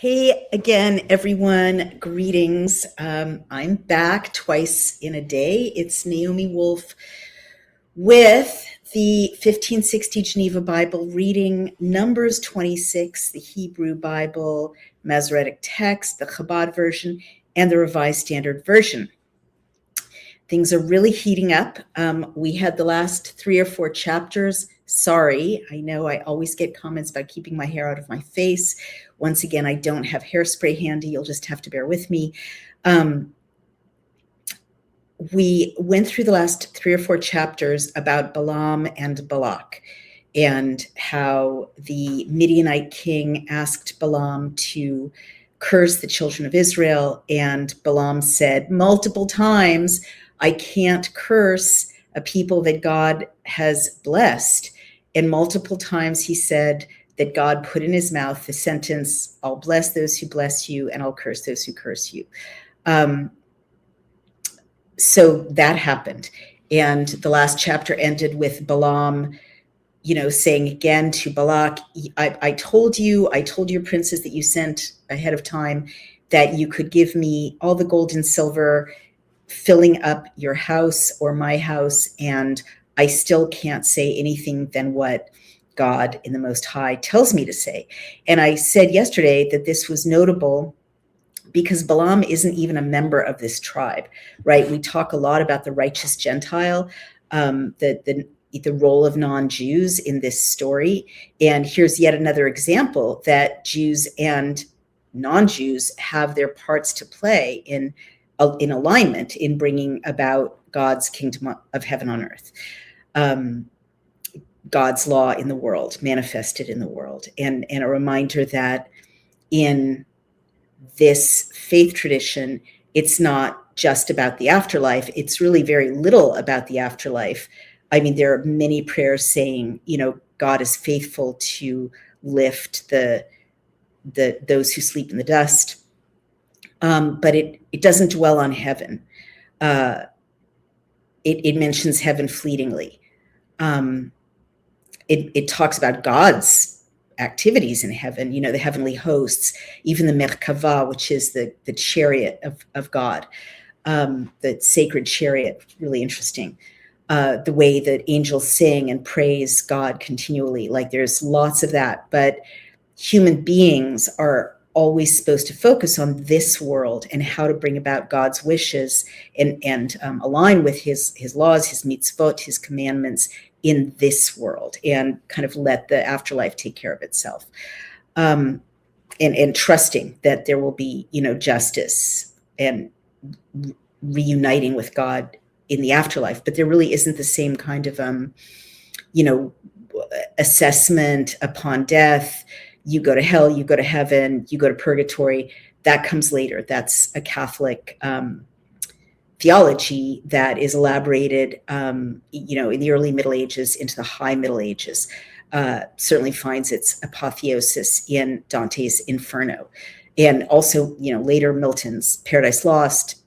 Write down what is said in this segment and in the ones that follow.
Hey again, everyone. Greetings. I'm back twice in a day. It's Naomi Wolf with the 1560 Geneva Bible reading Numbers 26, the Hebrew Bible, Masoretic text, the Chabad version, and the Revised Standard Version. Things are really heating up. We had the last 3 or 4 chapters. Sorry, I know I always get comments about keeping my hair out of my face. Once again, I don't have hairspray handy. You'll just have to bear with me. We went through the last 3 or 4 chapters about Balaam and Balak and how the Midianite king asked Balaam to curse the children of Israel. And Balaam said multiple times, I can't curse a people that God has blessed. And multiple times he said that God put in his mouth the sentence, I'll bless those who bless you and I'll curse those who curse you. So that happened. And the last chapter ended with Balaam, saying again to Balak, I told your princes that you sent ahead of time that you could give me all the gold and silver, filling up your house or my house, and I still can't say anything than what God in the Most High tells me to say. And I said yesterday that this was notable because Balaam isn't even a member of this tribe, right? We talk a lot about the righteous Gentile, the role of non-Jews in this story. And here's yet another example that Jews and non-Jews have their parts to play in alignment in bringing about God's kingdom of heaven on earth. God's law in the world, manifested in the world. And a reminder that in this faith tradition, it's not just about the afterlife. It's really very little about the afterlife. I mean, there are many prayers saying, God is faithful to lift those who sleep in the dust. But it doesn't dwell on heaven. It mentions heaven fleetingly. It talks about God's activities in heaven, the heavenly hosts, even the Merkava, which is the chariot of God, the sacred chariot, really interesting. The way that angels sing and praise God continually, like there's lots of that. But human beings are always supposed to focus on this world and how to bring about God's wishes and align with his laws, his mitzvot, his commandments in this world, and kind of let the afterlife take care of itself. And trusting that there will be, justice and reuniting with God in the afterlife. But there really isn't the same kind of, assessment upon death. You go to hell, you go to heaven, you go to purgatory. That comes later. That's a Catholic theology that is elaborated, in the early Middle Ages into the High Middle Ages. Certainly finds its apotheosis in Dante's Inferno, and also, later Milton's Paradise Lost,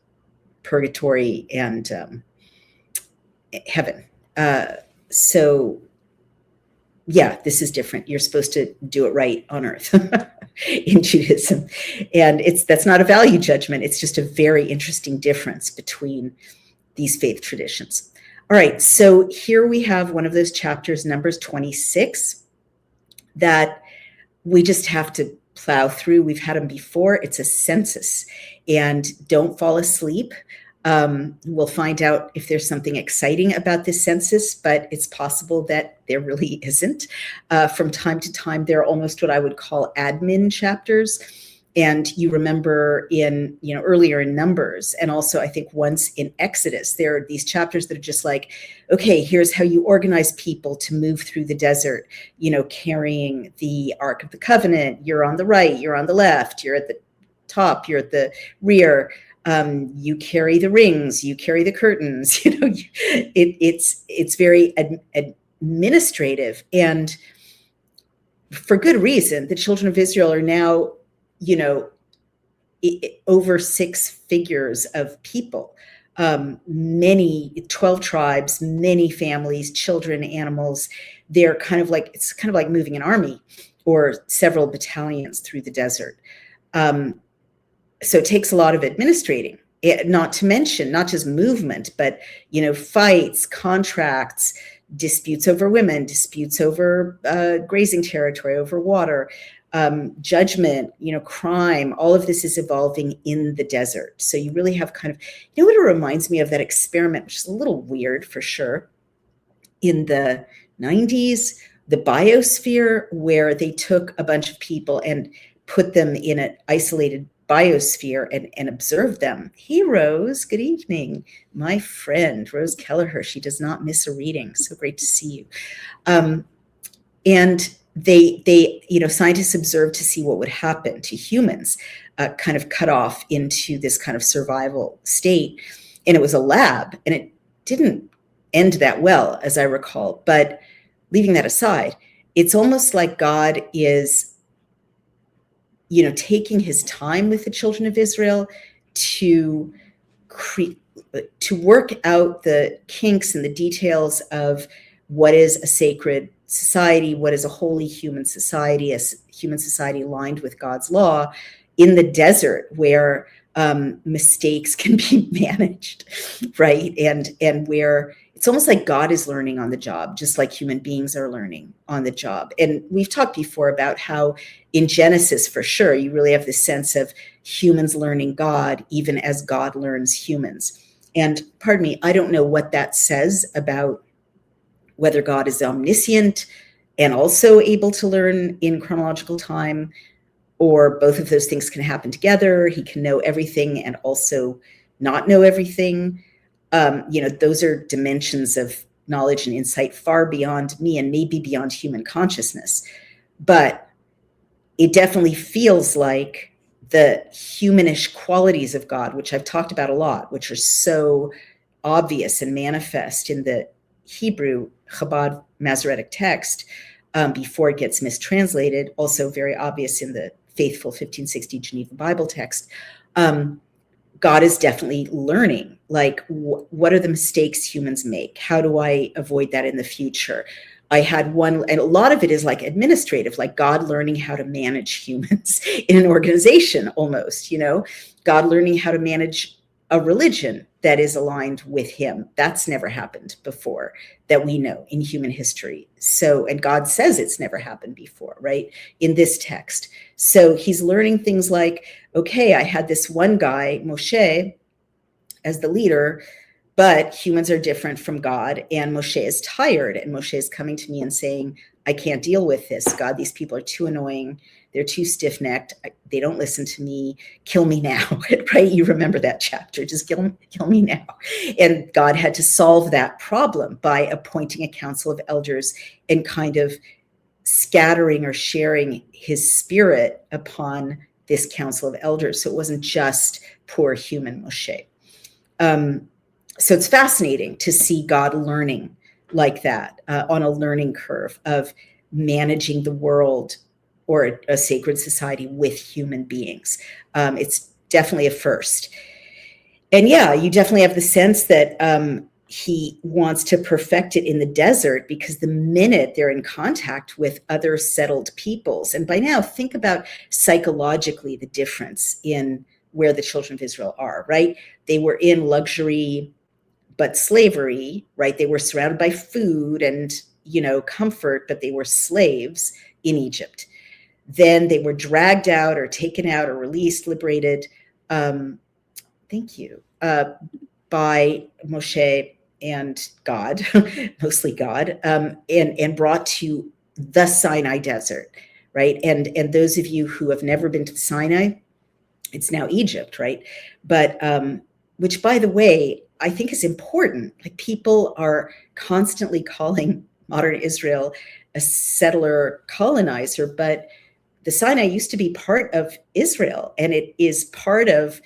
Purgatory, and heaven. So yeah, this is different. You're supposed to do it right on earth in Judaism. And that's not a value judgment. It's just a very interesting difference between these faith traditions. All right, so here we have one of those chapters, Numbers 26, that we just have to plow through. We've had them before. It's a census. And don't fall asleep. We'll find out if there's something exciting about this census, but it's possible that there really isn't. From time to time, they're almost what I would call admin chapters. And you remember in, earlier in Numbers, and also I think once in Exodus, there are these chapters that are just like, okay, here's how you organize people to move through the desert, carrying the Ark of the Covenant. You're on the right, you're on the left, you're at the top, you're at the rear. You carry the rings, you carry the curtains, it's very administrative, and for good reason. The children of Israel are now, over 6 figures of people, many 12 tribes, many families, children, animals. It's kind of like moving an army or several battalions through the desert. So it takes a lot of administrating, not to mention not just movement, but fights, contracts, disputes over women, disputes over grazing territory, over water, judgment, crime. All of this is evolving in the desert. So you really have kind of, what it reminds me of, that experiment, which is a little weird for sure, in the 90s, the biosphere, where they took a bunch of people and put them in an isolated biosphere and observed them. Hey, Rose, good evening. My friend, Rose Kelleher, she does not miss a reading. So great to see you. And they scientists observed to see what would happen to humans, kind of cut off into this kind of survival state. And it was a lab, and it didn't end that well, as I recall. But leaving that aside, it's almost like God is, taking his time with the children of Israel to work out the kinks and the details of what is a sacred society, what is a holy human society, a human society aligned with God's law, in the desert, where mistakes can be managed, right? And where it's almost like God is learning on the job, just like human beings are learning on the job. And we've talked before about how in Genesis, for sure, you really have this sense of humans learning God, even as God learns humans. And pardon me, I don't know what that says about whether God is omniscient and also able to learn in chronological time, or both of those things can happen together. He can know everything and also not know everything. Those are dimensions of knowledge and insight far beyond me and maybe beyond human consciousness. But it definitely feels like the humanish qualities of God, which I've talked about a lot, which are so obvious and manifest in the Hebrew Chabad Masoretic text, before it gets mistranslated, also very obvious in the faithful 1560 Geneva Bible text. God is definitely learning, like, what are the mistakes humans make? How do I avoid that in the future? I had one, and a lot of it is like administrative, like God learning how to manage humans in an organization almost, God learning how to manage a religion that is aligned with him. That's never happened before that we know in human history. So, and God says it's never happened before, right? In this text. So he's learning things like, okay, I had this one guy, Moshe, as the leader, but humans are different from God, and Moshe is tired, and Moshe is coming to me and saying, I can't deal with this, God. These people are too annoying. They're too stiff-necked. They don't listen to me. Kill me now, right? You remember that chapter. Just kill me now. And God had to solve that problem by appointing a council of elders and kind of scattering or sharing his spirit upon this council of elders. So it wasn't just poor human Moshe. So it's fascinating to see God learning like that, on a learning curve of managing the world or a sacred society with human beings. It's definitely a first. And yeah, you definitely have the sense that he wants to perfect it in the desert, because the minute they're in contact with other settled peoples, and by now think about psychologically the difference in where the children of Israel are, right? They were in luxury, but slavery, right? They were surrounded by food and, comfort, but they were slaves in Egypt. Then they were dragged out or taken out or released, liberated, thank you, by Moshe and God, mostly God, and brought to the Sinai desert, right? And those of you who have never been to the Sinai, it's now Egypt, right? But which, by the way, I think is important. Like, people are constantly calling modern Israel a settler colonizer, but the Sinai used to be part of Israel, and it is part of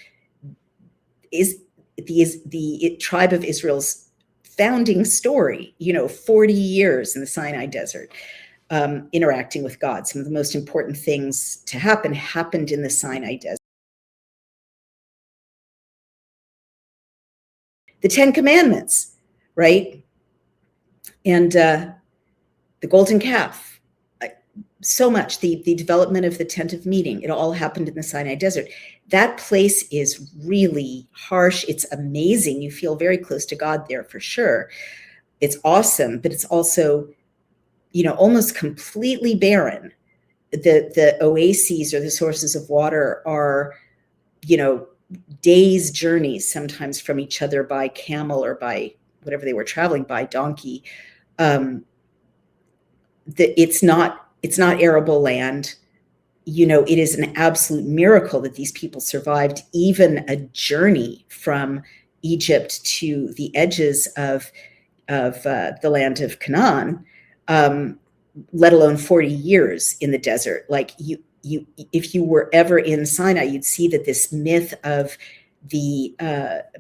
the tribe of Israel's founding story. 40 years in the Sinai desert, interacting with God. Some of the most important things to happen happened in the Sinai desert. The 10 Commandments, right? And the golden calf. so much. The development of the tent of meeting, it all happened in the Sinai desert. That place is really harsh. It's amazing. You feel very close to God there for sure. It's awesome, but it's also, almost completely barren. The oases or the sources of water are, days' journeys sometimes from each other by camel or by whatever they were traveling by, donkey. It's not arable land. It is an absolute miracle that these people survived even a journey from Egypt to the edges of the land of Canaan, let alone 40 years in the desert. Like if you were ever in Sinai, you'd see that this myth of the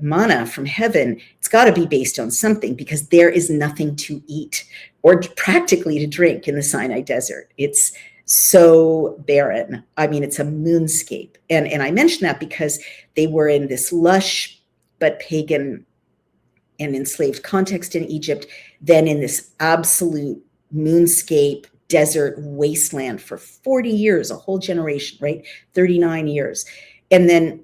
manna from heaven, it's got to be based on something, because there is nothing to eat or practically to drink in the Sinai desert. It's so barren. I mean, it's a moonscape. And I mention that because they were in this lush but pagan and enslaved context in Egypt, then in this absolute moonscape desert wasteland for 40 years, a whole generation, right? 39 years. And then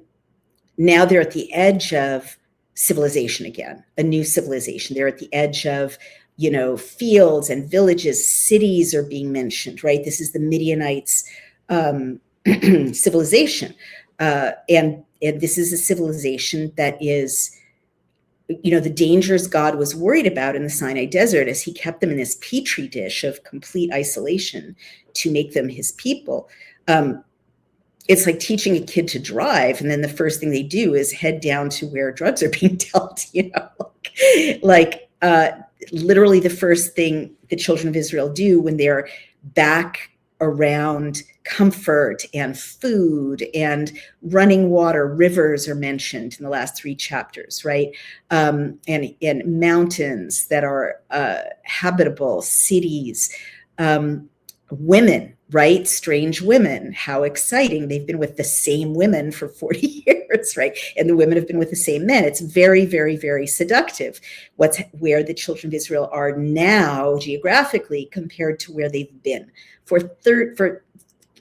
now they're at the edge of civilization again, a new civilization. They're at the edge of, fields and villages, cities are being mentioned, right? This is the Midianites' civilization. And this is a civilization that is, the dangers God was worried about in the Sinai desert as he kept them in this petri dish of complete isolation to make them his people. It's like teaching a kid to drive, and then the first thing they do is head down to where drugs are being dealt, literally the first thing the children of Israel do when they're back around comfort and food and running water. Rivers are mentioned in the last 3 chapters, right? And mountains that are habitable, cities, women, right? Strange women. How exciting. They've been with the same women for 40 years, right? And the women have been with the same men. It's very, very, very seductive. Where the children of Israel are now geographically compared to where they've been for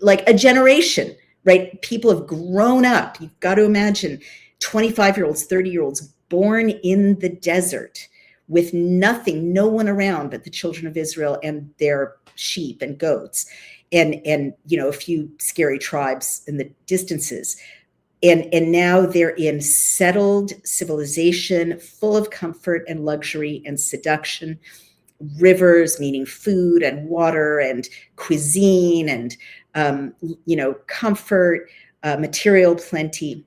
like a generation, right? People have grown up. You've got to imagine 25-year-olds, 30-year-olds born in the desert with nothing, no one around but the children of Israel and their sheep and goats, and a few scary tribes in the distances. And now they're in settled civilization, full of comfort and luxury and seduction, rivers, meaning food and water and cuisine and, comfort, material plenty,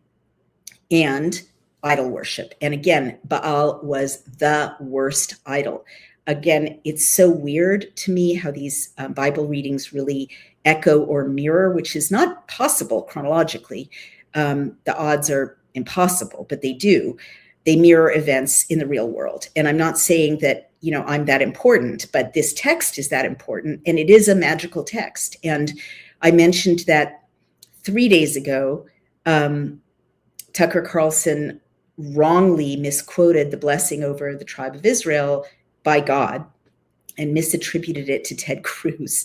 and idol worship. And again, Baal was the worst idol. Again, it's so weird to me how these Bible readings really echo or mirror, which is not possible chronologically. The odds are impossible, but they do. They mirror events in the real world. And I'm not saying that, I'm that important, but this text is that important, and it is a magical text. And I mentioned that 3 days ago, Tucker Carlson wrongly misquoted the blessing over the tribe of Israel by God and misattributed it to Ted Cruz.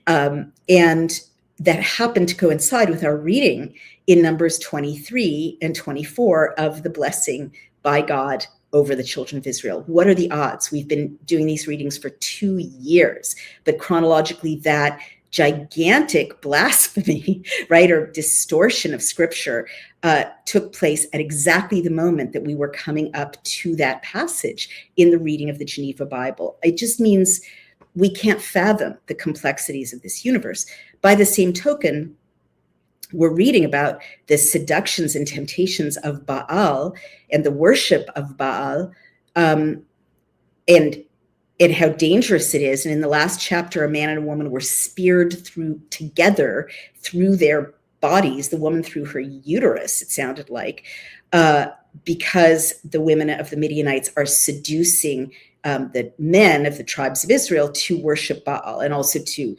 And that happened to coincide with our reading in Numbers 23 and 24 of the blessing by God over the children of Israel. What are the odds? We've been doing these readings for 2 years, but chronologically that gigantic blasphemy, right, or distortion of scripture took place at exactly the moment that we were coming up to that passage in the reading of the Geneva Bible. It just means we can't fathom the complexities of this universe. By the same token, we're reading about the seductions and temptations of Baal and the worship of Baal, and how dangerous it is. And in the last chapter, a man and a woman were speared together through their bodies, the woman through her uterus, it sounded like, because the women of the Midianites are seducing the men of the tribes of Israel to worship Baal, and also to,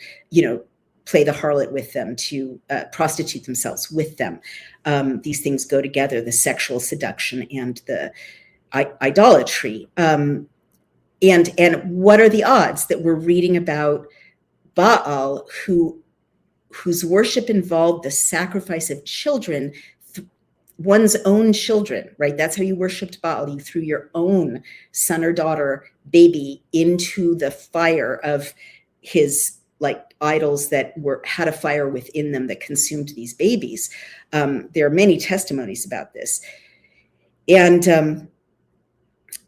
play the harlot with them, to prostitute themselves with them. These things go together, the sexual seduction and the idolatry. And what are the odds that we're reading about Baal, who whose worship involved the sacrifice of children, one's own children, right? That's how you worshiped Baal. You threw your own son or daughter, baby, into the fire of his idols that had a fire within them that consumed these babies. There are many testimonies about this. And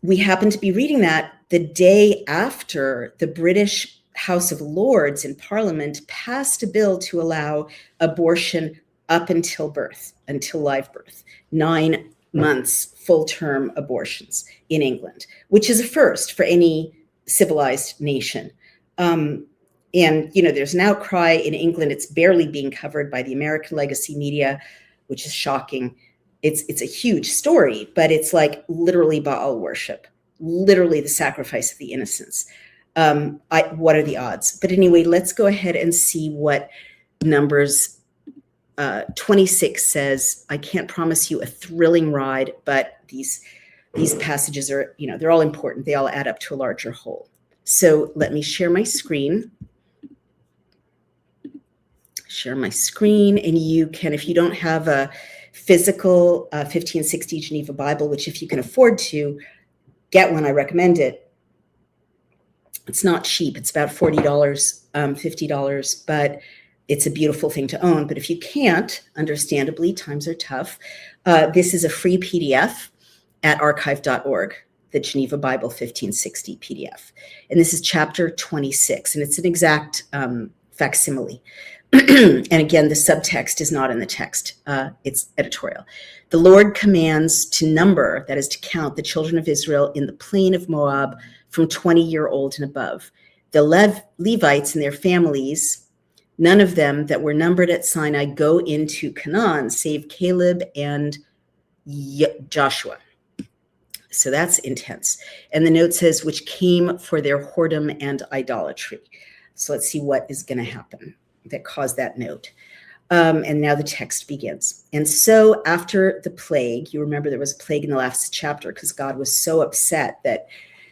we happen to be reading that the day after the British House of Lords in Parliament passed a bill to allow abortion up until birth, until live birth, 9 months full-term abortions in England, which is a first for any civilized nation. And, there's an outcry in England. It's barely being covered by the American legacy media, which is shocking. It's a huge story, but it's like literally Baal worship, literally the sacrifice of the innocents. What are the odds? But anyway, let's go ahead and see what Numbers 26 says. I can't promise you a thrilling ride, but these passages are, they're all important. They all add up to a larger whole. So let me share my screen. And you can, if you don't have a physical 1560 Geneva Bible, which if you can afford to get one, I recommend it. It's not cheap. It's about $40, $50, but it's a beautiful thing to own. But if you can't, understandably, times are tough. This is a free PDF at archive.org, the Geneva Bible 1560 PDF. And this is chapter 26, and it's an exact facsimile. And again, the subtext is not in the text. It's editorial. The Lord commands to number, that is to count, the children of Israel in the plain of Moab from 20-year-old and above. The Levites and their families, none of them that were numbered at Sinai go into Canaan, save Caleb and Joshua. So that's intense. And the note says, which came for their whoredom and idolatry. So let's see what is going to happen that caused that note. And now the text begins. And so after the plague, you remember there was a plague in the last chapter because God was so upset that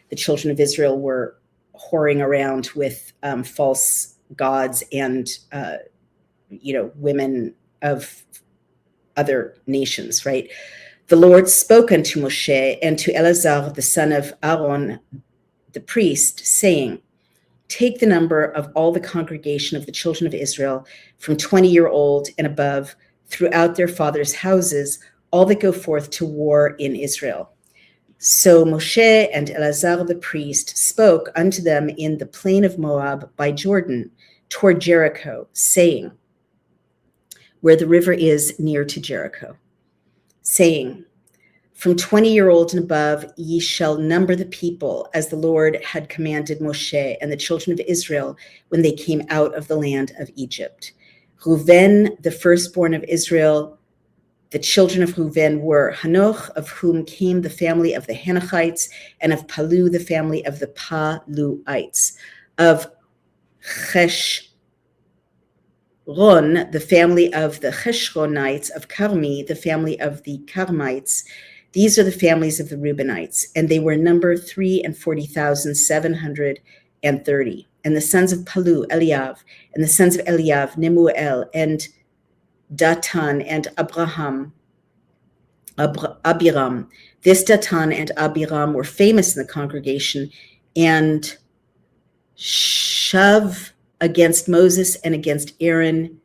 the children of Israel were whoring around with false gods and, women of other nations, right? The Lord spoke unto Moshe and to Eleazar, the son of Aaron, the priest, saying, take the number of all the congregation of the children of Israel from 20-year-old and above throughout their fathers' houses, all that go forth to war in Israel. So Moshe and Eleazar the priest spoke unto them in the plain of Moab by Jordan toward Jericho, saying, where the river is near to Jericho, saying, from 20-year-old and above, ye shall number the people as the Lord had commanded Moshe and the children of Israel when they came out of the land of Egypt. Reuven, the firstborn of Israel, the children of Reuven were Hanoch, of whom came the family of the Hanochites, and of Palu, the family of the Paluites, of Heshron, the family of the Heshronites, of Carmi, the family of the Carmites. These are the families of the Reubenites, and they were number 340,730. And the sons of Palu, Eliav, and the sons of Eliav, Nemuel, and Datan, and Abiram. This Datan and Abiram were famous in the congregation and strove against Moses and against Aaron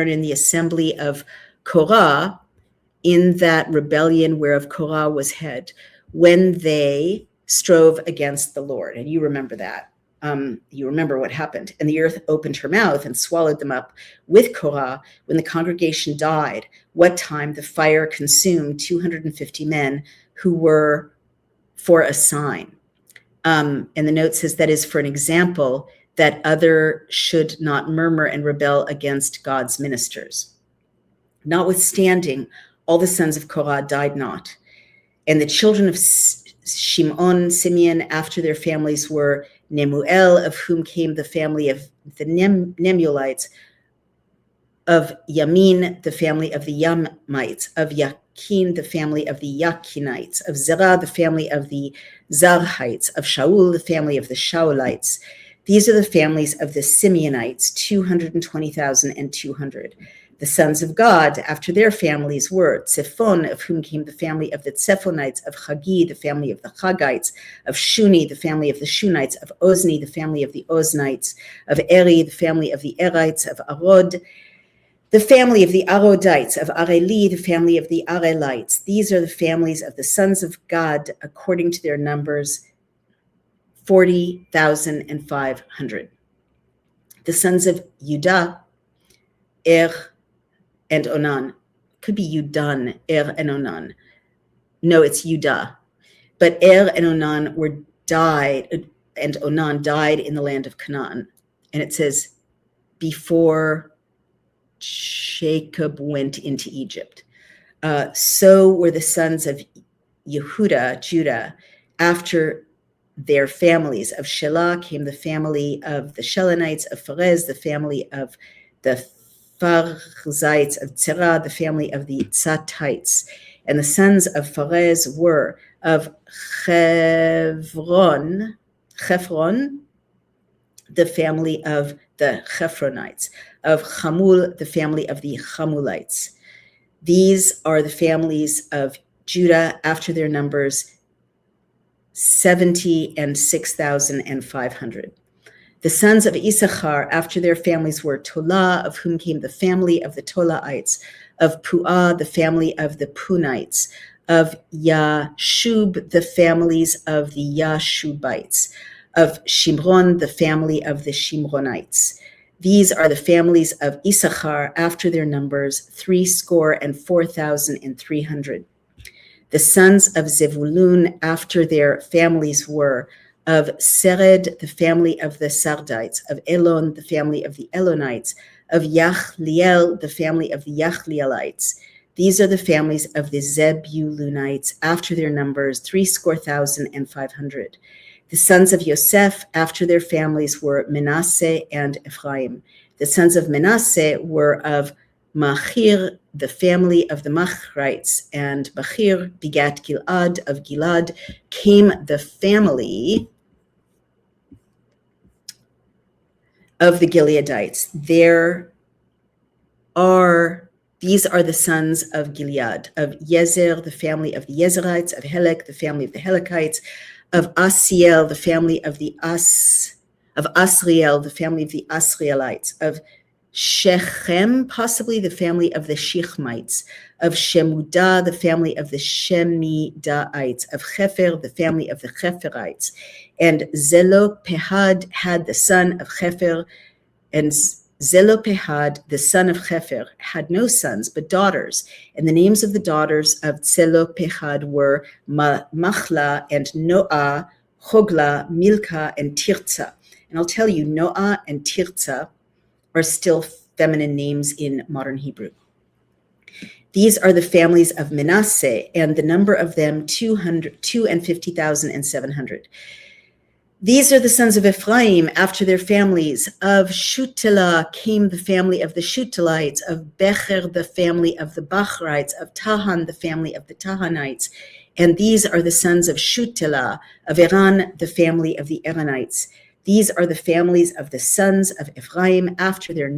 in the assembly of Korah, in that rebellion whereof Korah was head, when they strove against the Lord. And you remember that. You remember what happened. And the earth opened her mouth and swallowed them up with Korah when the congregation died, what time the fire consumed 250 men who were for a sign. And the note says that is for an example that other should not murmur and rebel against God's ministers. Notwithstanding, all the sons of Korah died not. And the children of Simeon, after their families, were Nemuel, of whom came the family of the Nemuelites, of Yamin, the family of the Yamites, of Yakin, the family of the Yakinites, of Zerah, the family of the Zarhites, of Shaul, the family of the Shaulites. These are the families of the Simeonites, 220,200. The sons of Gad, after their families, were Tzephon, of whom came the family of the Tzephonites, of Chagi, the family of the Chagites, of Shuni, the family of the Shunites, of Ozni, the family of the Oznites, of Eri, the family of the Erites, of Arod, the family of the Arodites, of Areli, the family of the Arelites. These are the families of the sons of Gad, according to their numbers, 40,500. The sons of Judah, and Onan. Could be Yudan, and Onan. No, it's Judah. But and Onan and Onan died in the land of Canaan. And it says, before Jacob went into Egypt. So were the sons of Judah, after their families. Of Shelah came the family of the Shelonites, of Pharez, the family of the Pharzites, of Tzerah, the family of the Tzatites. And the sons of Pharez were of Chephron, the family of the Chephronites, of Chamul, the family of the Chamulites. These are the families of Judah after their numbers, 70 and 6,500. The sons of Issachar after their families were Tola, of whom came the family of the Tolaites, of Puah, the family of the Punites, of Yashub, the families of the Yashubites, of Shimron, the family of the Shimronites. These are the families of Issachar after their numbers, 64,300. The sons of Zevulun after their families were of Sered, the family of the Sardites, of Elon, the family of the Elonites, of Yachliel, the family of the Yachlielites. These are the families of the Zebulunites after their numbers, 65,500. The sons of Yosef after their families were Manasseh and Ephraim. The sons of Manasseh were of Machir, the family of the Machrites, and Machir begat Gilad. Of Gilad came the family of the Gileadites. These are the sons of Gilead, of Yezer, the family of the Yezerites, of Helek, the family of the Helekites, of Asiel, the family of the Asriel, the family of the Asrielites, of Shechem, possibly the family of the Shechmites, of Shemudah, the family of the Shemidaites, of Chefer, the family of the Cheferites. And Zelopehad had the son of Chefer, and Zelopehad, the son of Chefer, had no sons but daughters. And the names of the daughters of Zelopehad were Machla and Noah, Hogla, Milcah, and Tirza. And I'll tell you, Noah and Tirza are still feminine names in modern Hebrew. These are the families of Manasseh, and the number of them 250,700. These are the sons of Ephraim after their families. Of Shutelah came the family of the Shutelites, of Becher the family of the Bachrites, of Tahan the family of the Tahanites. And these are the sons of Shutelah, of Eran the family of the Eranites. These are the families of the sons of Ephraim after their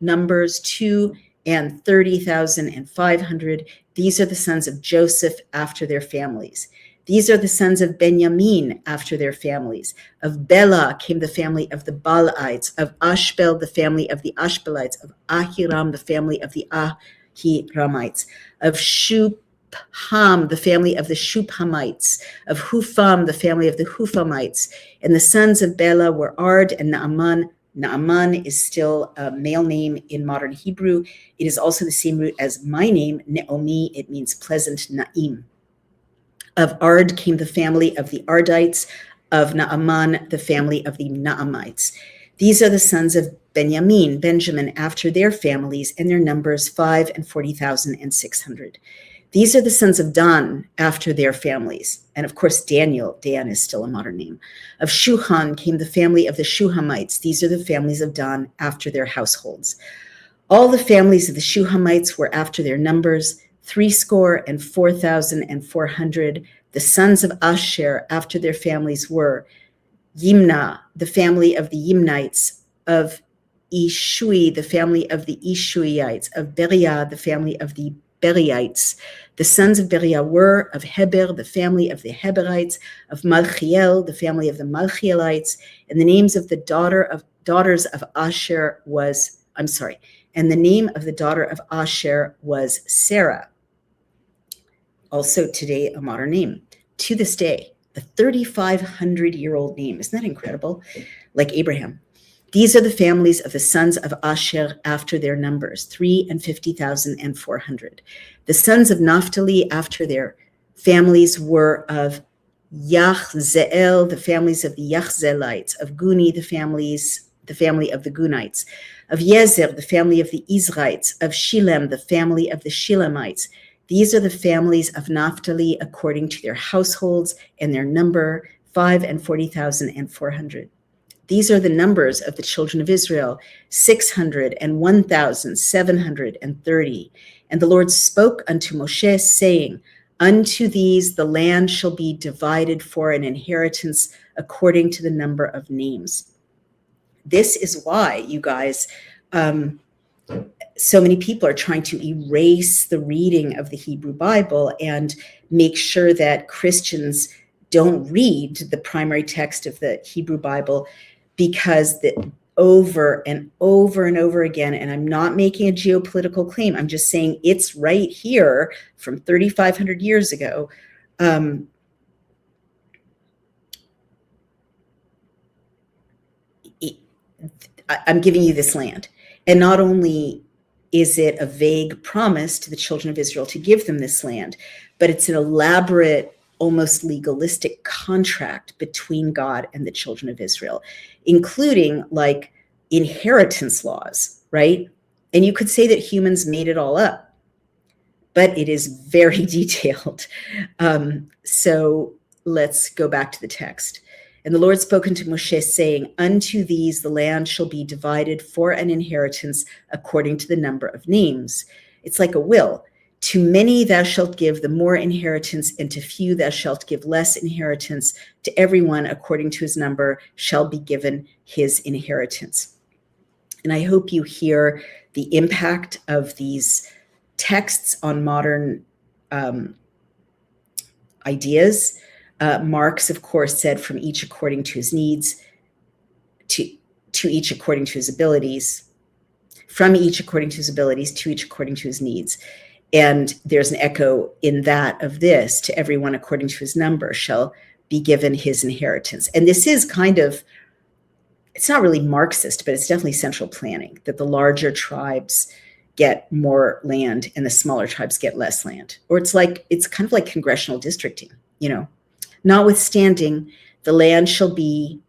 numbers, 230,500. These are the sons of Joseph after their families. These are the sons of Benjamin after their families. Of Bela came the family of the Baalites, of Ashbel the family of the Ashbelites, of Ahiram the family of the Ahiramites, of Shupham the family of the Shuphamites, of Hufam the family of the Hufamites. And the sons of Bela were Ard and Naaman. Naaman is still a male name in modern Hebrew. It is also the same root as my name, Naomi. It means pleasant, Naim. Of Ard came the family of the Ardites, of Naaman the family of the Naamites. These are the sons of Benjamin, after their families, and their numbers 40,600. These are the sons of Dan after their families. And of course, Dan is still a modern name. Of Shuhan came the family of the Shuhamites. These are the families of Dan after their households. All the families of the Shuhamites were after their numbers, 64,400. The sons of Asher after their families were Yimna, the family of the Yimnites, of Ishui, the family of the Ishuiites, of Beriah, the family of the Beriites. The sons of Beriah were of Heber, the family of the Heberites, of Malchiel, the family of the Malchielites, and the names of the daughters of Asher was, and the name of the daughter of Asher was Sarah. Also today a modern name. To this day, a 3,500-year-old name. Isn't that incredible? Like Abraham. These are the families of the sons of Asher after their numbers, 350,400. The sons of Naphtali after their families were of Yachzeel, the families of the Yachzeelites, of Guni, the family of the Gunites, of Yezer, the family of the Izrites, of Shilem, the family of the Shilemites. These are the families of Naphtali according to their households and their number, 540,400. These are the numbers of the children of Israel, 601,730. And the Lord spoke unto Moshe, saying, unto these the land shall be divided for an inheritance according to the number of names. This is why, you guys, so many people are trying to erase the reading of the Hebrew Bible and make sure that Christians don't read the primary text of the Hebrew Bible, because over and over and over again, and I'm not making a geopolitical claim, I'm just saying it's right here from 3,500 years ago. I'm giving you this land. And not only is it a vague promise to the children of Israel to give them this land, but it's an elaborate, almost legalistic contract between God and the children of Israel, including like inheritance laws, right? And you could say that humans made it all up, but it is very detailed. So let's go back to the text. And the Lord spoke unto Moshe, saying, unto these the land shall be divided for an inheritance according to the number of names. It's like a will. To many thou shalt give the more inheritance, and to few thou shalt give less inheritance. To everyone according to his number shall be given his inheritance. And I hope you hear the impact of these texts on modern ideas. Marx, of course, said from each according to his needs, to each according to his abilities, from each according to his abilities, to each according to his needs. And there's an echo in that of this, to everyone according to his number shall be given his inheritance. And this is kind of, it's not really Marxist, but it's definitely central planning, that the larger tribes get more land and the smaller tribes get less land. Or it's kind of like congressional districting, you know. Notwithstanding, the land shall be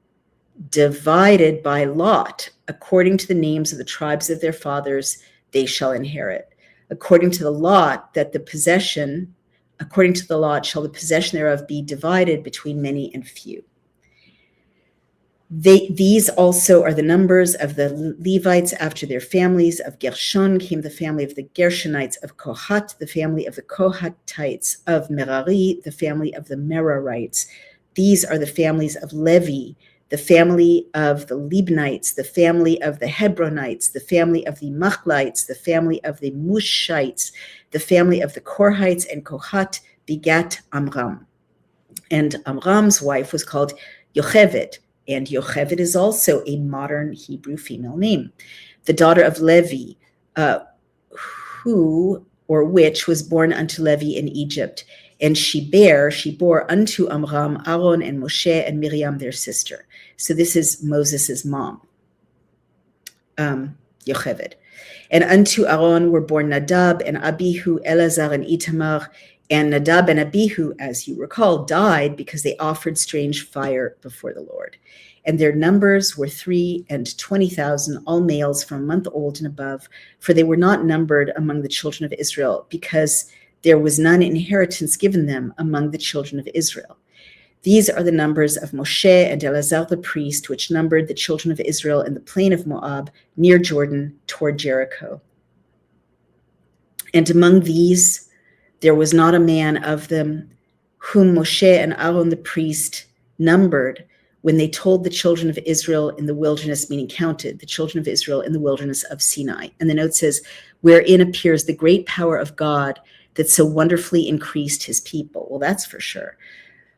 divided by lot according to the names of the tribes of their fathers, they shall inherit. According to the lot shall the possession thereof be divided between many and few. These also are the numbers of the Levites after their families. Of Gershon came the family of the Gershonites, of Kohat, the family of the Kohatites, of Merari, the family of the Merarites. These are the families of Levi, the family of the Libnites, the family of the Hebronites, the family of the Machlites, the family of the Mushites, the family of the Korhites, and Kohat begat Amram. And Amram's wife was called Yocheved, and Yocheved is also a modern Hebrew female name. The daughter of Levi, which was born unto Levi in Egypt. And she bore unto Amram, Aaron, and Moshe, and Miriam, their sister. So this is Moses' mom, Yocheved. And unto Aaron were born Nadab, and Abihu, Eleazar, and Itamar. And Nadab and Abihu, as you recall, died because they offered strange fire before the Lord. And their numbers were 320,000, all males from a month old and above, for they were not numbered among the children of Israel, because there was none inheritance given them among the children of Israel. These are the numbers of Moshe and Eleazar the priest, which numbered the children of Israel in the plain of Moab, near Jordan, toward Jericho. And among these, there was not a man of them whom Moshe and Aaron the priest numbered, when they told the children of Israel in the wilderness, meaning counted the children of Israel in the wilderness of Sinai. And the note says, wherein appears the great power of God that so wonderfully increased his people. Well, that's for sure.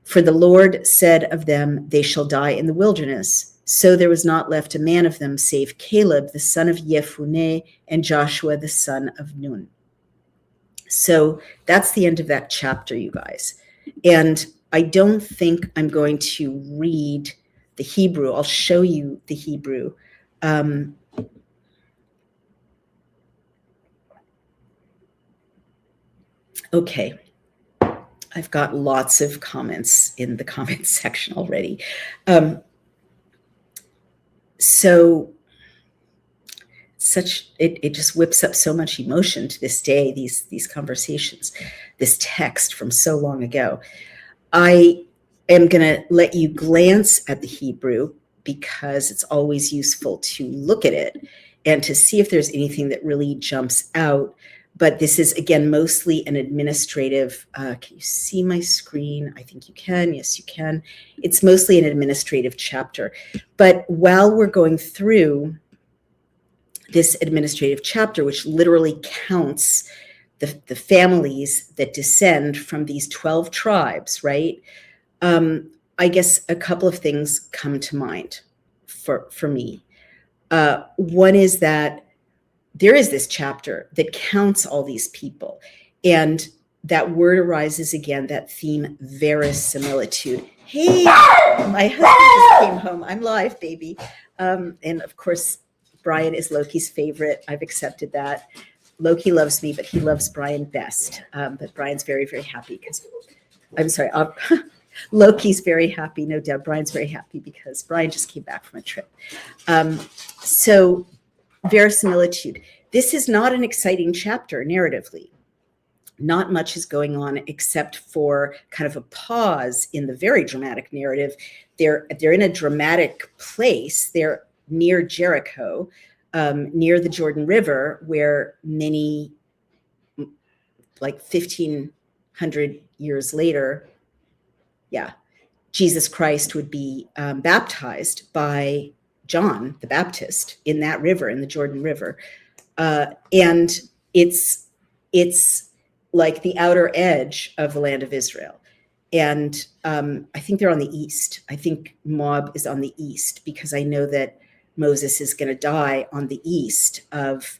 For the Lord said of them, they shall die in the wilderness. So there was not left a man of them save Caleb, the son of Jephunneh, and Joshua, the son of Nun. So that's the end of that chapter, you guys. And I don't think I'm going to read the Hebrew. I'll show you the Hebrew. Okay. I've got lots of comments in the comments section already. So it just whips up so much emotion to this day, these conversations, this text from so long ago. I am going to let you glance at the Hebrew because it's always useful to look at it and to see if there's anything that really jumps out. But this is, again, mostly an administrative, can you see my screen? I think you can. Yes, you can. It's mostly an administrative chapter. But while we're going through this administrative chapter, which literally counts the families that descend from these 12 tribes, right? I guess a couple of things come to mind for me. One is that there is this chapter that counts all these people. And that word arises again, that theme, verisimilitude. Hey, my husband just came home. I'm live, baby. And of course, Brian is Loki's favorite. I've accepted that. Loki loves me, but he loves Brian best. But Brian's very, very happy because, I'm sorry, Loki's very happy, no doubt. Brian's very happy because Brian just came back from a trip. So verisimilitude. This is not an exciting chapter narratively. Not much is going on except for kind of a pause in the very dramatic narrative. They're in a dramatic place. They're near Jericho, near the Jordan River, where many, like 1,500 years later, Jesus Christ would be baptized by John the Baptist in that river, in the Jordan River. And it's like the outer edge of the land of Israel. And I think they're on the east. I think Moab is on the east because I know that Moses is going to die on the east of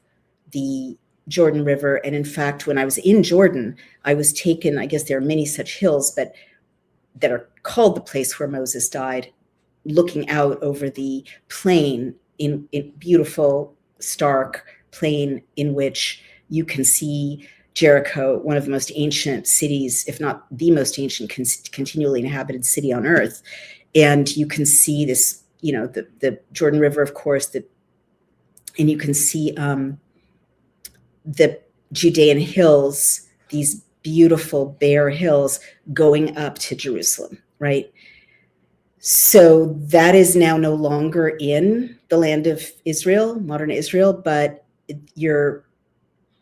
the Jordan River. And in fact, when I was in Jordan, I was taken, I guess there are many such hills, but that are called the place where Moses died, looking out over the plain in beautiful, stark plain in which you can see Jericho, one of the most ancient cities, if not the most ancient continually inhabited city on earth. And you can see this, the Jordan River, of course, and you can see the Judean hills, these beautiful bare hills going up to Jerusalem, right? So that is now no longer in the land of Israel, modern Israel, but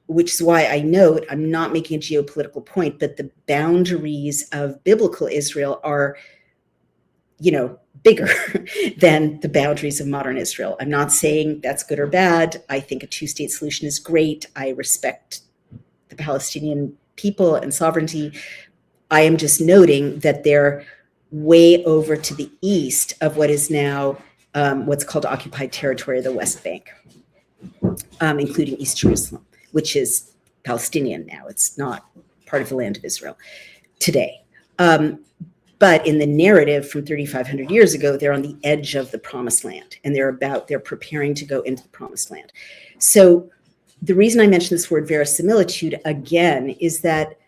which is why I note, I'm not making a geopolitical point, but the boundaries of biblical Israel are, bigger than the boundaries of modern Israel. I'm not saying that's good or bad. I think a two-state solution is great. I respect the Palestinian people and sovereignty. I am just noting that they're way over to the east of what is now what's called occupied territory of the West Bank, including East Jerusalem, which is Palestinian now. It's not part of the land of Israel today. But in the narrative from 3,500 years ago, they're on the edge of the promised land, and they're preparing to go into the promised land. So the reason I mention this word verisimilitude again is that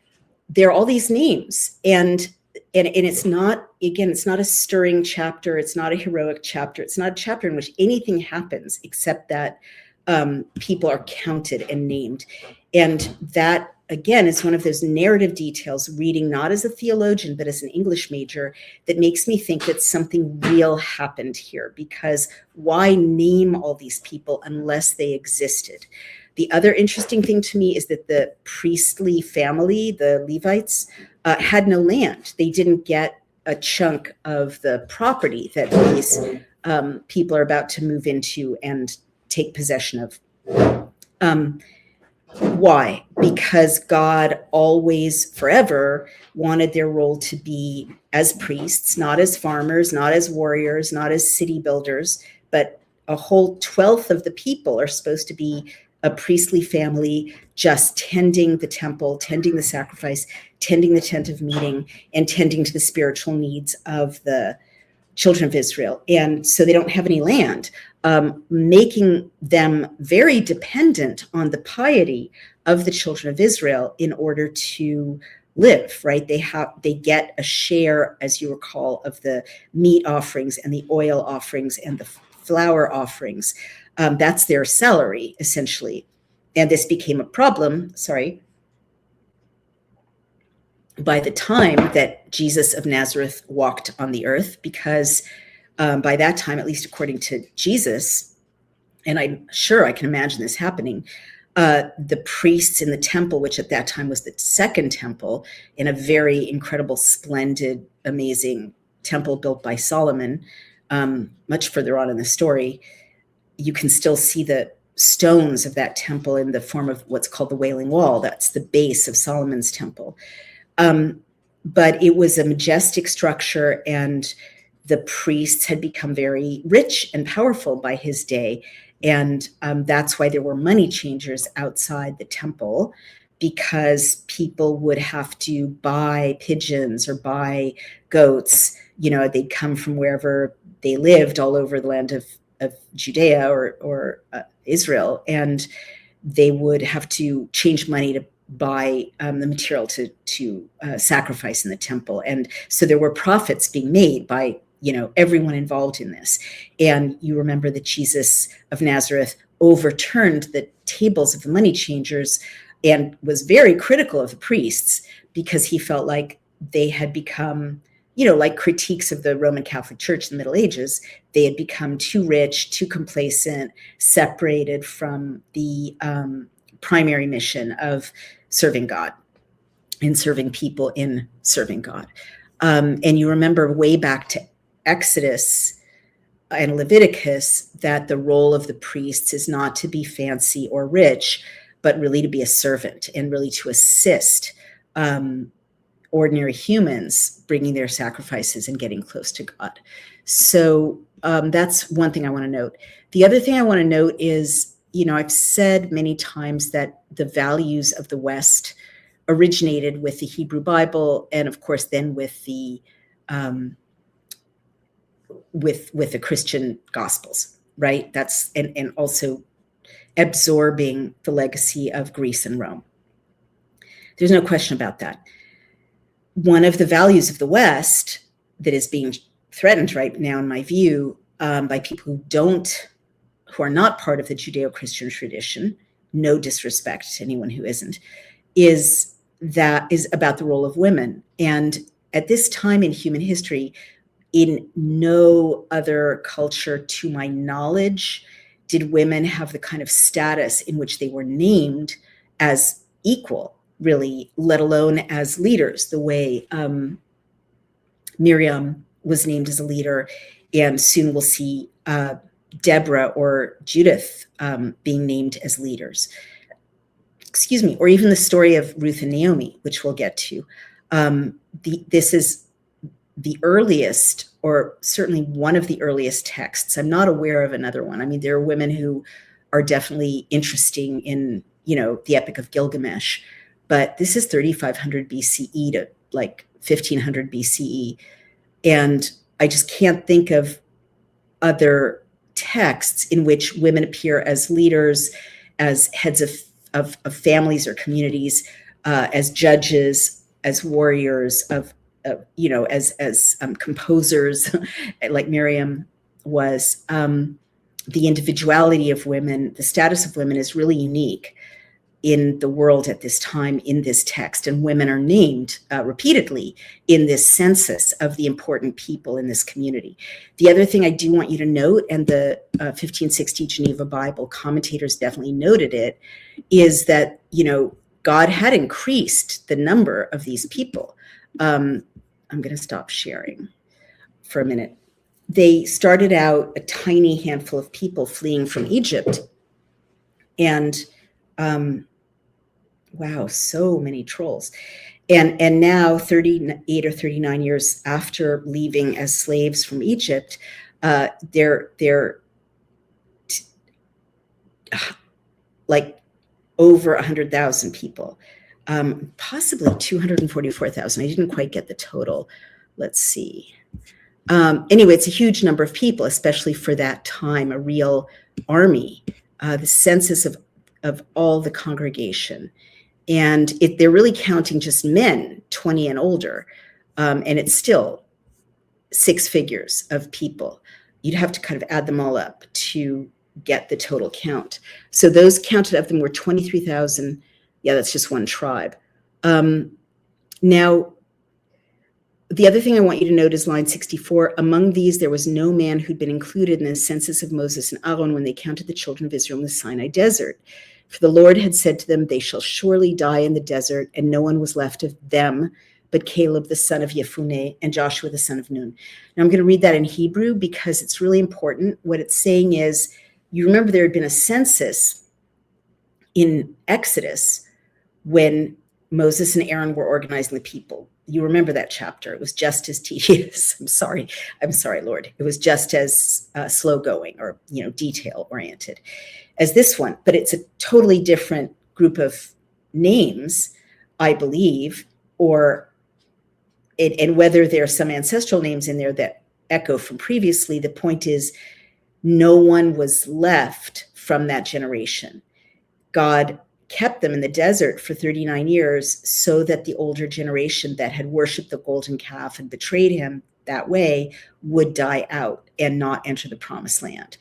there are all these names, and it's not, again, it's not a stirring chapter. It's not a heroic chapter. It's not a chapter in which anything happens except that people are counted and named. And that, again, is one of those narrative details, reading not as a theologian, but as an English major, that makes me think that something real happened here, because why name all these people unless they existed? The other interesting thing to me is that the priestly family, the Levites, had no land. They didn't get a chunk of the property that these people are about to move into and take possession of. Why? Because God always, forever, wanted their role to be as priests, not as farmers, not as warriors, not as city builders, but a whole 12th of the people are supposed to be a priestly family, just tending the temple, tending the sacrifice, tending the tent of meeting, and tending to the spiritual needs of the children of Israel. And so they don't have any land, making them very dependent on the piety of the children of Israel in order to live, right? They get a share, as you recall, of the meat offerings and the oil offerings and the flour offerings. That's their salary, essentially. And this became a problem, by the time that Jesus of Nazareth walked on the earth, because by that time, at least according to Jesus, and I'm sure I can imagine this happening, the priests in the temple, which at that time was the second temple, in a very incredible, splendid, amazing temple built by Solomon, much further on in the story, you can still see the stones of that temple in the form of what's called the Wailing Wall. That's the base of Solomon's temple. But it was a majestic structure, and the priests had become very rich and powerful by his day. And that's why there were money changers outside the temple, because people would have to buy pigeons or buy goats. They'd come from wherever they lived all over the land of Judea or Israel, and they would have to change money to buy the material to sacrifice in the temple. And so there were profits being made by everyone involved in this. And you remember that Jesus of Nazareth overturned the tables of the money changers and was very critical of the priests, because he felt like they had become, like critiques of the Roman Catholic Church in the Middle Ages. They had become too rich, too complacent, separated from the primary mission of serving God and serving people in serving God. And you remember way back to Exodus and Leviticus that the role of the priests is not to be fancy or rich, but really to be a servant and really to assist ordinary humans bringing their sacrifices and getting close to God. So that's one thing I want to note. The other thing I want to note is, I've said many times that the values of the West originated with the Hebrew Bible, and of course then with the with the Christian Gospels, right? That's and also absorbing the legacy of Greece and Rome. There's no question about that. One of the values of the West that is being threatened right now, in my view, by people who are not part of the Judeo-Christian tradition, no disrespect to anyone who isn't, is about the role of women. And at this time in human history, in no other culture, to my knowledge, did women have the kind of status in which they were named as equal, really, let alone as leaders, the way Miriam was named as a leader, and soon we'll see Deborah or Judith being named as leaders. Or even the story of Ruth and Naomi, which we'll get to. This is the earliest, or certainly one of the earliest texts. I'm not aware of another one. I mean, there are women who are definitely interesting in, the Epic of Gilgamesh, but this is 3500 BCE to like 1500 BCE. And I just can't think of other texts in which women appear as leaders, as heads of families or communities, as judges, as warriors, as composers, like Miriam was. The individuality of women, the status of women is really unique in the world at this time in this text, and women are named repeatedly in this census of the important people in this community. The other thing I do want you to note, and the 1560 Geneva Bible commentators definitely noted it, is that God had increased the number of these people. I'm going to stop sharing for a minute. They started out a tiny handful of people fleeing from Egypt. And wow, so many trolls. And now 38 or 39 years after leaving as slaves from Egypt, they're like over 100,000 people, possibly 244,000. I didn't quite get the total. Let's see. Anyway, it's a huge number of people, especially for that time, a real army, the census of all the congregation. And they're really counting just men, 20 and older. And it's still 6 figures of people. You'd have to kind of add them all up to get the total count. So those counted of them were 23,000. Yeah, that's just one tribe. Now, the other thing I want you to note is line 64. Among these, there was no man who'd been included in the census of Moses and Aaron when they counted the children of Israel in the Sinai desert. For the Lord had said to them, they shall surely die in the desert, and no one was left of them but Caleb, the son of Jephunneh, and Joshua, the son of Nun. Now I'm going to read that in Hebrew because it's really important. What it's saying is, you remember there had been a census in Exodus when Moses and Aaron were organizing the people. You remember that chapter. It was just as tedious. I'm sorry, Lord. It was just as slow going or, detail oriented as this one, but it's a totally different group of names, I believe, and whether there are some ancestral names in there that echo from previously, the point is no one was left from that generation. God kept them in the desert for 39 years so that the older generation that had worshiped the golden calf and betrayed him that way would die out and not enter the promised land.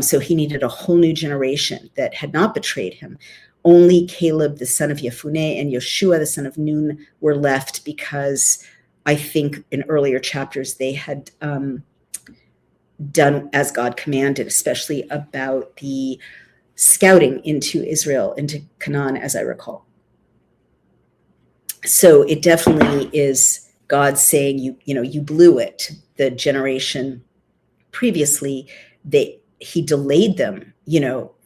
So he needed a whole new generation that had not betrayed him. Only Caleb, the son of Jephunneh, and Joshua, the son of Nun, were left because I think in earlier chapters they had done as God commanded, especially about the scouting into Israel, into Canaan, as I recall. So it definitely is God saying, you blew it. The generation previously, he delayed them,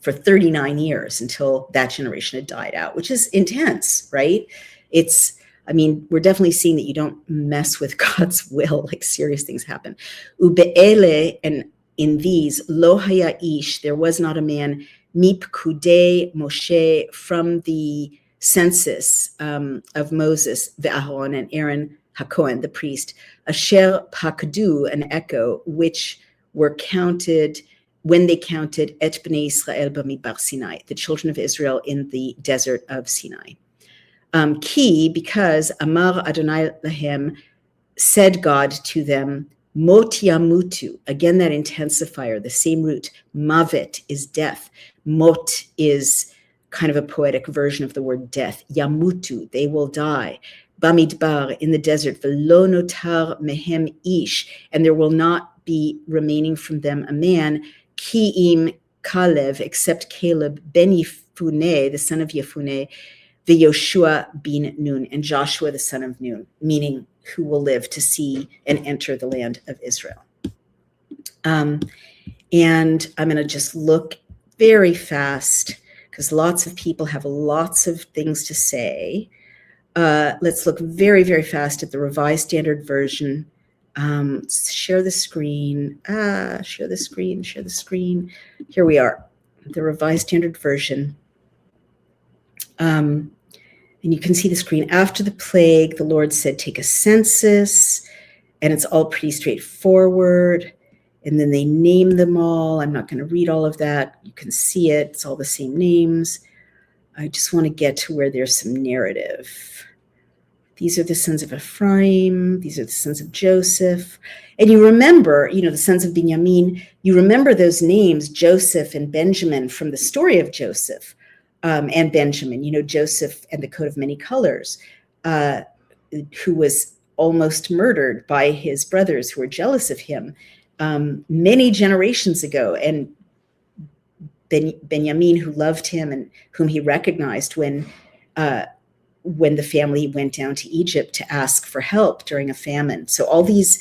for 39 years until that generation had died out, which is intense, right? We're definitely seeing that you don't mess with God's will, like serious things happen. Ube'ele, and in these, lo haya ish, there was not a man, mipkudei Moshe, from the census of Moses, ve'Aaron, and Aaron HaKohen, the priest, asher pakdu, an echo, which were counted when they counted et bnei Israel b'midbar Sinai, the children of Israel in the desert of Sinai. Because Amar Adonai lahem, said God to them, Mot yamutu, again that intensifier, the same root. Mavet is death. Mot is kind of a poetic version of the word death. Yamutu, they will die. Bamidbar, in the desert. V'lo notar mehem ish, and there will not be remaining from them a man. Ki'im Kalev, except Caleb ben Jephunneh, the son of Jephunneh, the Yoshua ben Nun, and Joshua, the son of Nun, meaning who will live to see and enter the land of Israel. And I'm going to just look very fast because lots of people have lots of things to say. Let's look very, very fast at the Revised Standard Version. Share the screen. Share the screen. Here we are, the Revised Standard Version. And you can see the screen. After the plague, the Lord said, take a census, and it's all pretty straightforward. And then they name them all. I'm not going to read all of that. You can see it. It's all the same names. I just want to get to where there's some narrative. These are the sons of Ephraim. These are the sons of Joseph. And you remember, the sons of Binyamin, you remember those names, Joseph and Benjamin, from the story of Joseph and Benjamin, Joseph and the coat of many colors, who was almost murdered by his brothers who were jealous of him many generations ago. And Benjamin, who loved him and whom he recognized when when the family went down to Egypt to ask for help during a famine. So all these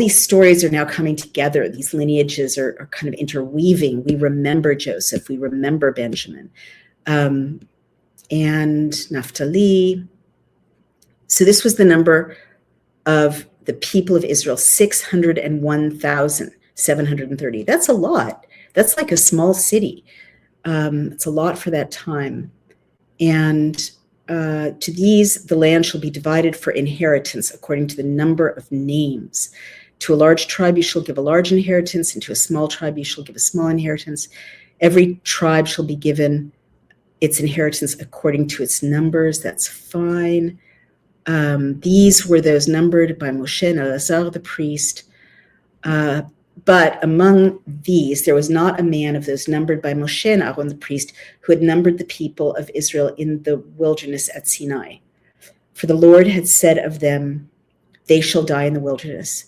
stories are now coming together. These lineages are kind of interweaving. We remember Joseph, we remember Benjamin, and Naphtali. So this was the number of the people of Israel, 601,730. That's a lot. That's like a small city. It's a lot for that time. And to these, the land shall be divided for inheritance according to the number of names. To a large tribe you shall give a large inheritance, and to a small tribe you shall give a small inheritance. Every tribe shall be given its inheritance according to its numbers. That's fine. These were those numbered by Moshe and Eleazar the priest. But among these, there was not a man of those numbered by Moshe and Aaron the priest who had numbered the people of Israel in the wilderness at Sinai. For the Lord had said of them, they shall die in the wilderness.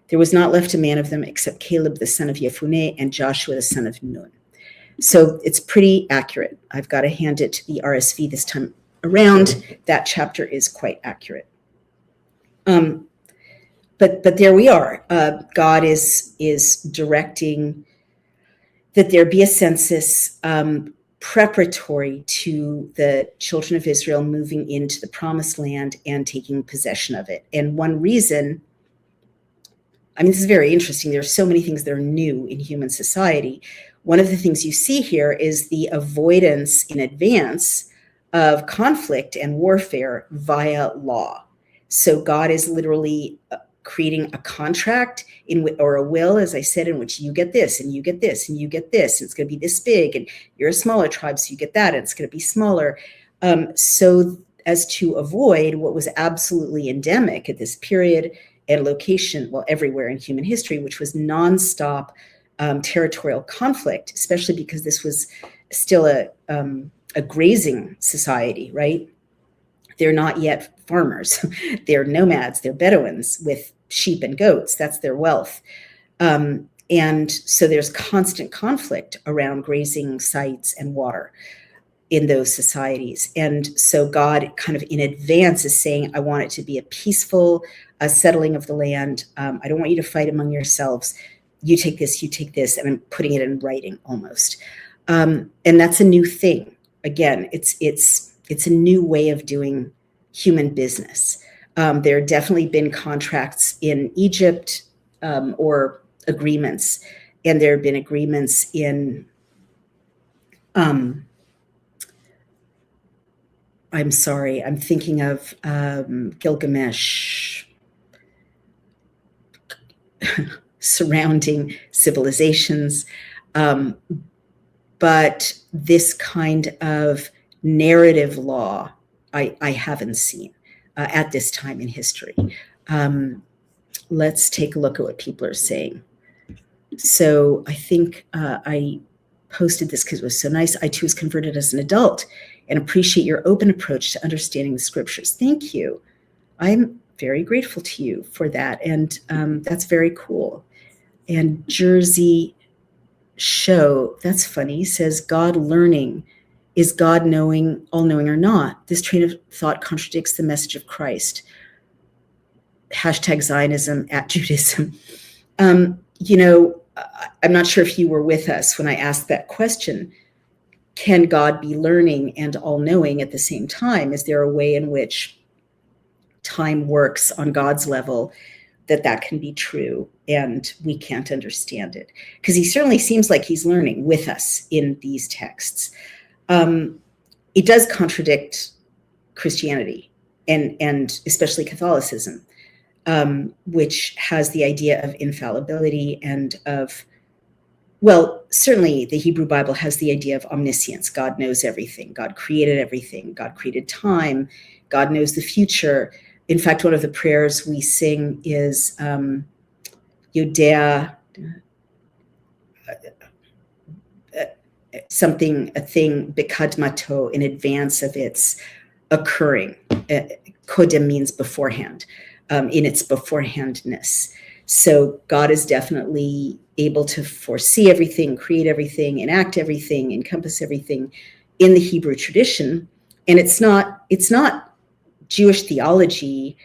There was not left a man of them except Caleb the son of Yefuneh and Joshua the son of Nun. So it's pretty accurate. I've got to hand it to the RSV this time around. That chapter is quite accurate. But there we are. God is directing that there be a census preparatory to the children of Israel moving into the promised land and taking possession of it. And one reason, I mean, this is very interesting. There are so many things that are new in human society. One of the things you see here is the avoidance in advance of conflict and warfare via law. So God is literally creating a contract or a will, as I said, in which you get this and you get this and you get this. And it's going to be this big, and you're a smaller tribe, so you get that, and it's going to be smaller. So as to avoid what was absolutely endemic at this period and location, well, everywhere in human history, which was nonstop territorial conflict, especially because this was still a grazing society, right? They're not yet farmers. They're nomads. They're Bedouins with sheep and goats. That's their wealth. And so there's constant conflict around grazing sites and water in those societies. And so God kind of in advance is saying, I want it to be a peaceful settling of the land. I don't want you to fight among yourselves. You take this, and I'm putting it in writing almost. And that's a new thing. Again, it's a new way of doing human business. There have definitely been contracts in Egypt or agreements, and there have been agreements in, I'm sorry, I'm thinking of Gilgamesh, surrounding civilizations. But this kind of narrative law, I haven't seen at this time in history. Let's take a look at what people are saying. So I think I posted this because it was so nice. I too was converted as an adult and appreciate your open approach to understanding the scriptures. Thank you. I'm very grateful to you for that. And that's very cool. And Jersey Show, that's funny, says God learning. Is God knowing, all-knowing or not? This train of thought contradicts the message of Christ. #Zionism @Judaism. I'm not sure if you were with us when I asked that question. Can God be learning and all-knowing at the same time? Is there a way in which time works on God's level that can be true and we can't understand it? Because he certainly seems like he's learning with us in these texts. It does contradict Christianity and especially Catholicism, which has the idea of infallibility and of, well, certainly the Hebrew Bible has the idea of omniscience. God knows everything. God created everything. God created time. God knows the future. In fact, one of the prayers we sing is Yodea, a thing, Bikadmato, in advance of its occurring. Kodem means beforehand, in its beforehandness. So God is definitely able to foresee everything, create everything, enact everything, encompass everything in the Hebrew tradition. And it's not Jewish theology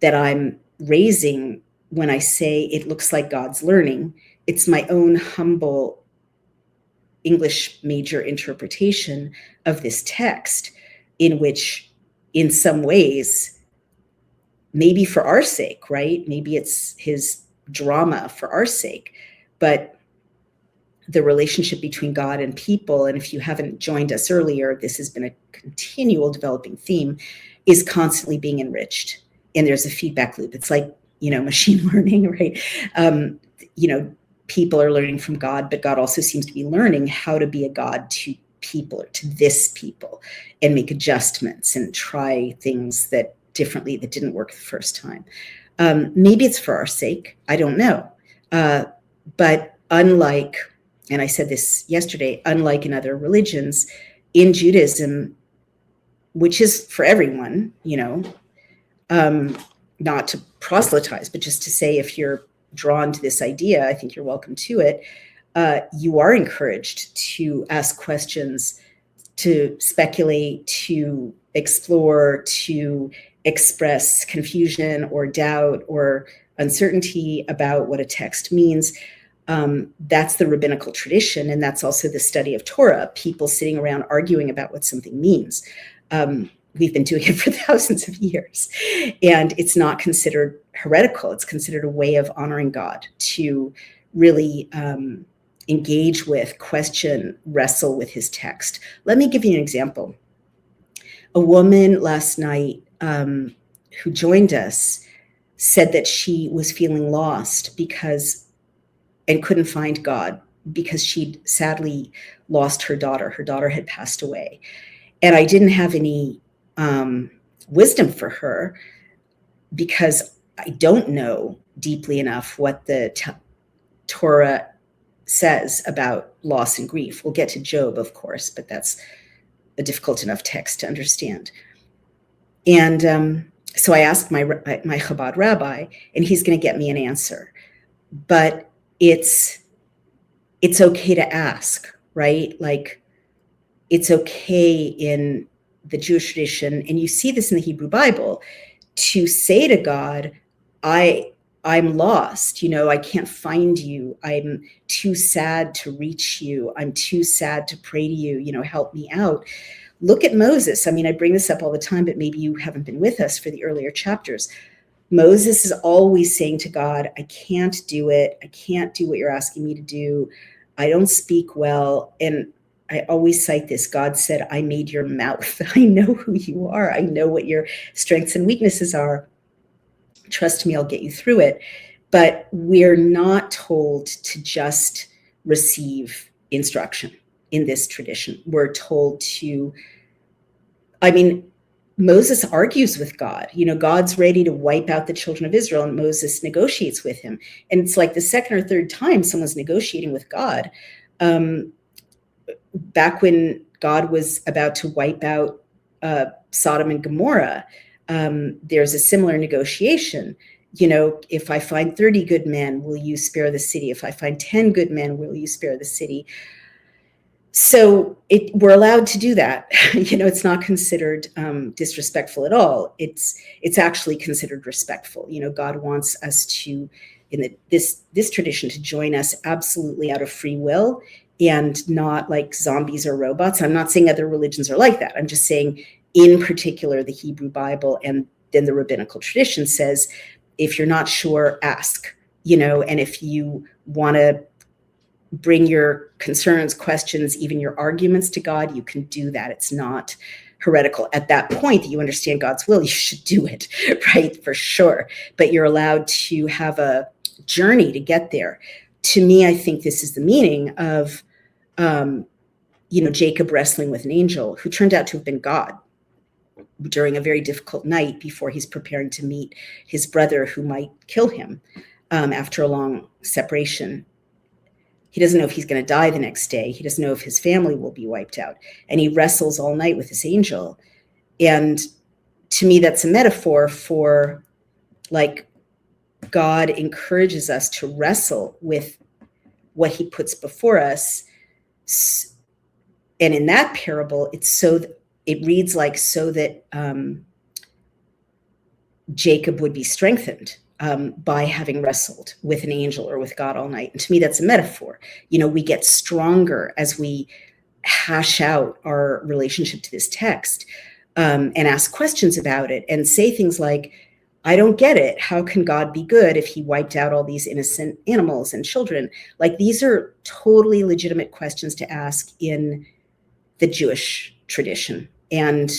that I'm raising when I say it looks like God's learning. It's my own humble English major interpretation of this text, in which, in some ways, maybe for our sake, right? Maybe it's his drama for our sake, but the relationship between God and people, and if you haven't joined us earlier, this has been a continual developing theme, is constantly being enriched. And there's a feedback loop. It's like, machine learning, right? People are learning from God, but God also seems to be learning how to be a God to people, or to this people, and make adjustments and try things that differently that didn't work the first time. Maybe it's for our sake. I don't know. But unlike, and I said this yesterday, unlike in other religions, in Judaism, which is for everyone, not to proselytize, but just to say, if you're drawn to this idea, I think you're welcome to it. You are encouraged to ask questions, to speculate, to explore, to express confusion or doubt or uncertainty about what a text means. That's the rabbinical tradition, and that's also the study of Torah, people sitting around arguing about what something means. We've been doing it for thousands of years, and it's not considered heretical. It's considered a way of honoring God, to really engage with, question, wrestle with his text. Let me give you an example. A woman last night who joined us said that she was feeling lost and couldn't find God because she'd sadly lost her daughter. Her daughter had passed away. And I didn't have any wisdom for her, because I don't know deeply enough what the Torah says about loss and grief. We'll get to Job, of course, but that's a difficult enough text to understand. And so I asked my Chabad rabbi, and he's going to get me an answer. But it's okay to ask, right? Like, it's okay in the Jewish tradition, and you see this in the Hebrew Bible, to say to God, I'm lost, I can't find you. I'm too sad to reach you. I'm too sad to pray to you, help me out. Look at Moses. I mean, I bring this up all the time, but maybe you haven't been with us for the earlier chapters. Moses is always saying to God, I can't do it. I can't do what you're asking me to do. I don't speak well. And I always cite this. God said, I made your mouth. I know who you are. I know what your strengths and weaknesses are. Trust me, I'll get you through it. But we're not told to just receive instruction in this tradition. We're told to, Moses argues with God. God's ready to wipe out the children of Israel, and Moses negotiates with him. And it's like the second or third time someone's negotiating with God. Back when God was about to wipe out Sodom and Gomorrah, there's a similar negotiation. If I find 30 good men, will you spare the city? If I find 10 good men, will you spare the city? So we're allowed to do that. It's not considered disrespectful at all. It's actually considered respectful. God wants us to, in this tradition, to join us absolutely out of free will, and not like zombies or robots. I'm not saying other religions are like that. I'm just saying, in particular, the Hebrew Bible and then the rabbinical tradition says, if you're not sure, ask, and if you want to bring your concerns, questions, even your arguments to God, you can do that. It's not heretical. At that point that you understand God's will, you should do it, right? For sure. But you're allowed to have a journey to get there. To me, I think this is the meaning of, Jacob wrestling with an angel who turned out to have been God during a very difficult night before he's preparing to meet his brother who might kill him after a long separation. He doesn't know if he's going to die the next day. He doesn't know if his family will be wiped out. And he wrestles all night with this angel. And to me, that's a metaphor for, like, God encourages us to wrestle with what he puts before us. And in that parable, it reads like, so that Jacob would be strengthened by having wrestled with an angel or with God all night. And to me, that's a metaphor. We get stronger as we hash out our relationship to this text, and ask questions about it and say things like, I don't get it. How can God be good if he wiped out all these innocent animals and children? Like, these are totally legitimate questions to ask in the Jewish tradition. And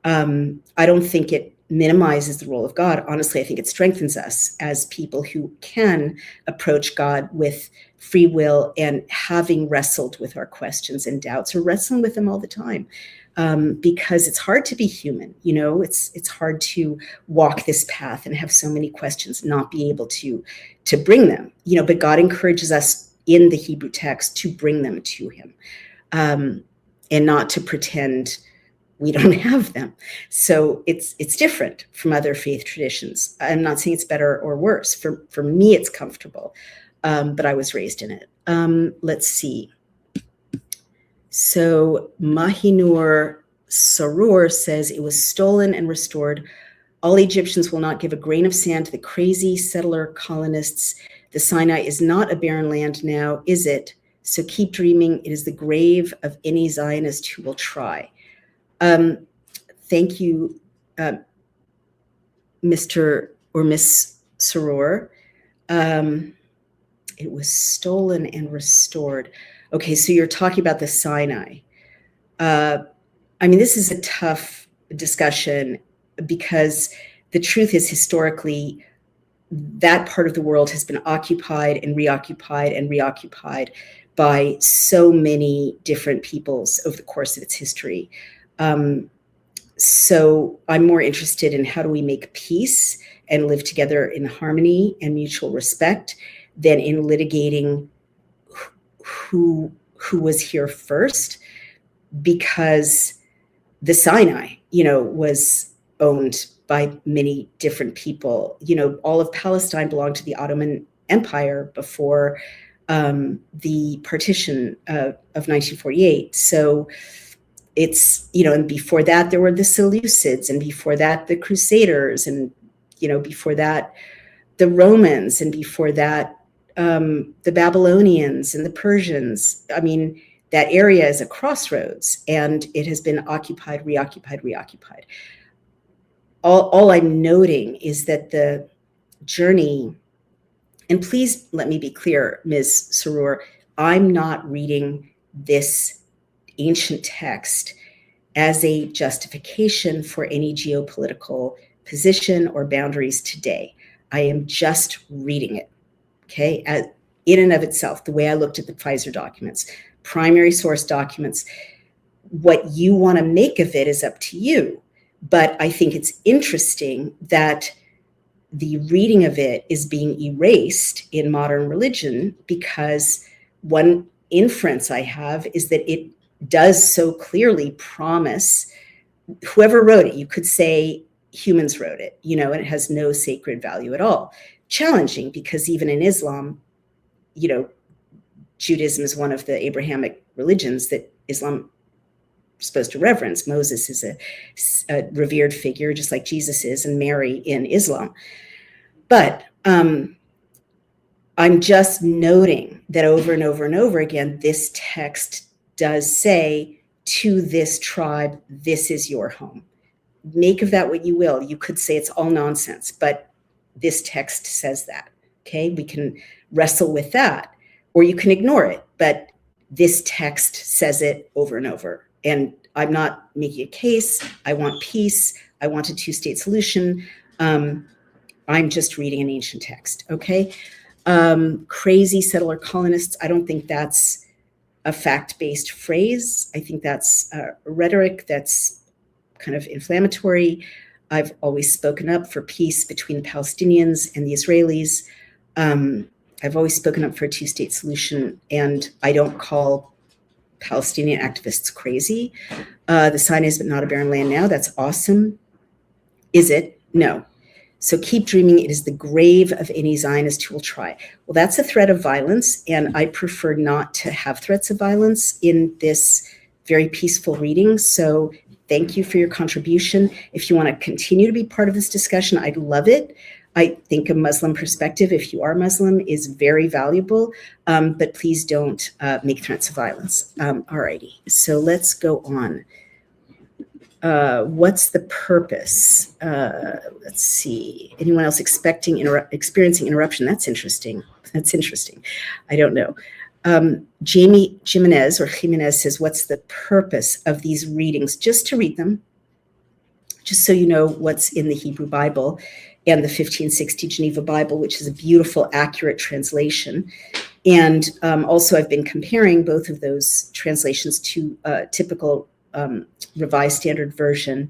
I don't think it minimizes the role of God. Honestly, I think it strengthens us as people who can approach God with free will and having wrestled with our questions and doubts, or wrestling with them all the time. Because it's hard to be human, it's hard to walk this path and have so many questions, not be able to bring them, but God encourages us in the Hebrew text to bring them to him, and not to pretend we don't have them. So it's different from other faith traditions. I'm not saying it's better or worse. For me, it's comfortable, but I was raised in it. Let's see. So Mahinur Sarur says, it was stolen and restored. All Egyptians will not give a grain of sand to the crazy settler colonists. The Sinai is not a barren land now, is it? So keep dreaming. It is the grave of any Zionist who will try. Thank you, Mr. or Miss Sarur. It was stolen and restored. Okay, so you're talking about the Sinai. This is a tough discussion, because the truth is, historically, that part of the world has been occupied and reoccupied and reoccupied by so many different peoples over the course of its history. So I'm more interested in how do we make peace and live together in harmony and mutual respect than in litigating who was here first, because the Sinai, was owned by many different people. All of Palestine belonged to the Ottoman Empire before the partition of 1948. So it's, and before that there were the Seleucids, and before that the Crusaders, and, before that the Romans, and before that the Babylonians and the Persians. That area is a crossroads, and it has been occupied, reoccupied, reoccupied. All I'm noting is that the journey, and please let me be clear, Ms. Sarur, I'm not reading this ancient text as a justification for any geopolitical position or boundaries today. I am just reading it, okay, in and of itself, the way I looked at the Pfizer documents, primary source documents. What you want to make of it is up to you. But I think it's interesting that the reading of it is being erased in modern religion, because one inference I have is that it does so clearly promise whoever wrote it. You could say humans wrote it, and it has no sacred value at all. Challenging, because even in Islam, Judaism is one of the Abrahamic religions that Islam is supposed to reverence. Moses is a revered figure, just like Jesus is, and Mary in Islam. But I'm just noting that over and over and over again, this text does say to this tribe, this is your home. Make of that what you will. You could say it's all nonsense, but this text says that, okay? We can wrestle with that, or you can ignore it, but this text says it over and over. And I'm not making a case. I want peace. I want a two-state solution. I'm just reading an ancient text, okay? Crazy settler colonists, I don't think that's a fact-based phrase. I think that's rhetoric that's kind of inflammatory. I've always spoken up for peace between the Palestinians and the Israelis. I've always spoken up for a two-state solution, and I don't call Palestinian activists crazy. The Sinai is not a barren land now. That's awesome. Is it? No. So keep dreaming. It is the grave of any Zionist who will try. Well, that's a threat of violence, and I prefer not to have threats of violence in this very peaceful reading. So thank you for your contribution. If you want to continue to be part of this discussion, I'd love it. I think a Muslim perspective, if you are Muslim, is very valuable, but please don't make threats of violence. Alrighty, so let's go on. What's the purpose? Let's see. Anyone else experiencing interruption? That's interesting. That's interesting. I don't know. Jamie Jimenez says, what's the purpose of these readings? Just to read them, just so you know what's in the Hebrew Bible and the 1560 Geneva Bible, which is a beautiful, accurate translation. And also I've been comparing both of those translations to typical Revised Standard Version,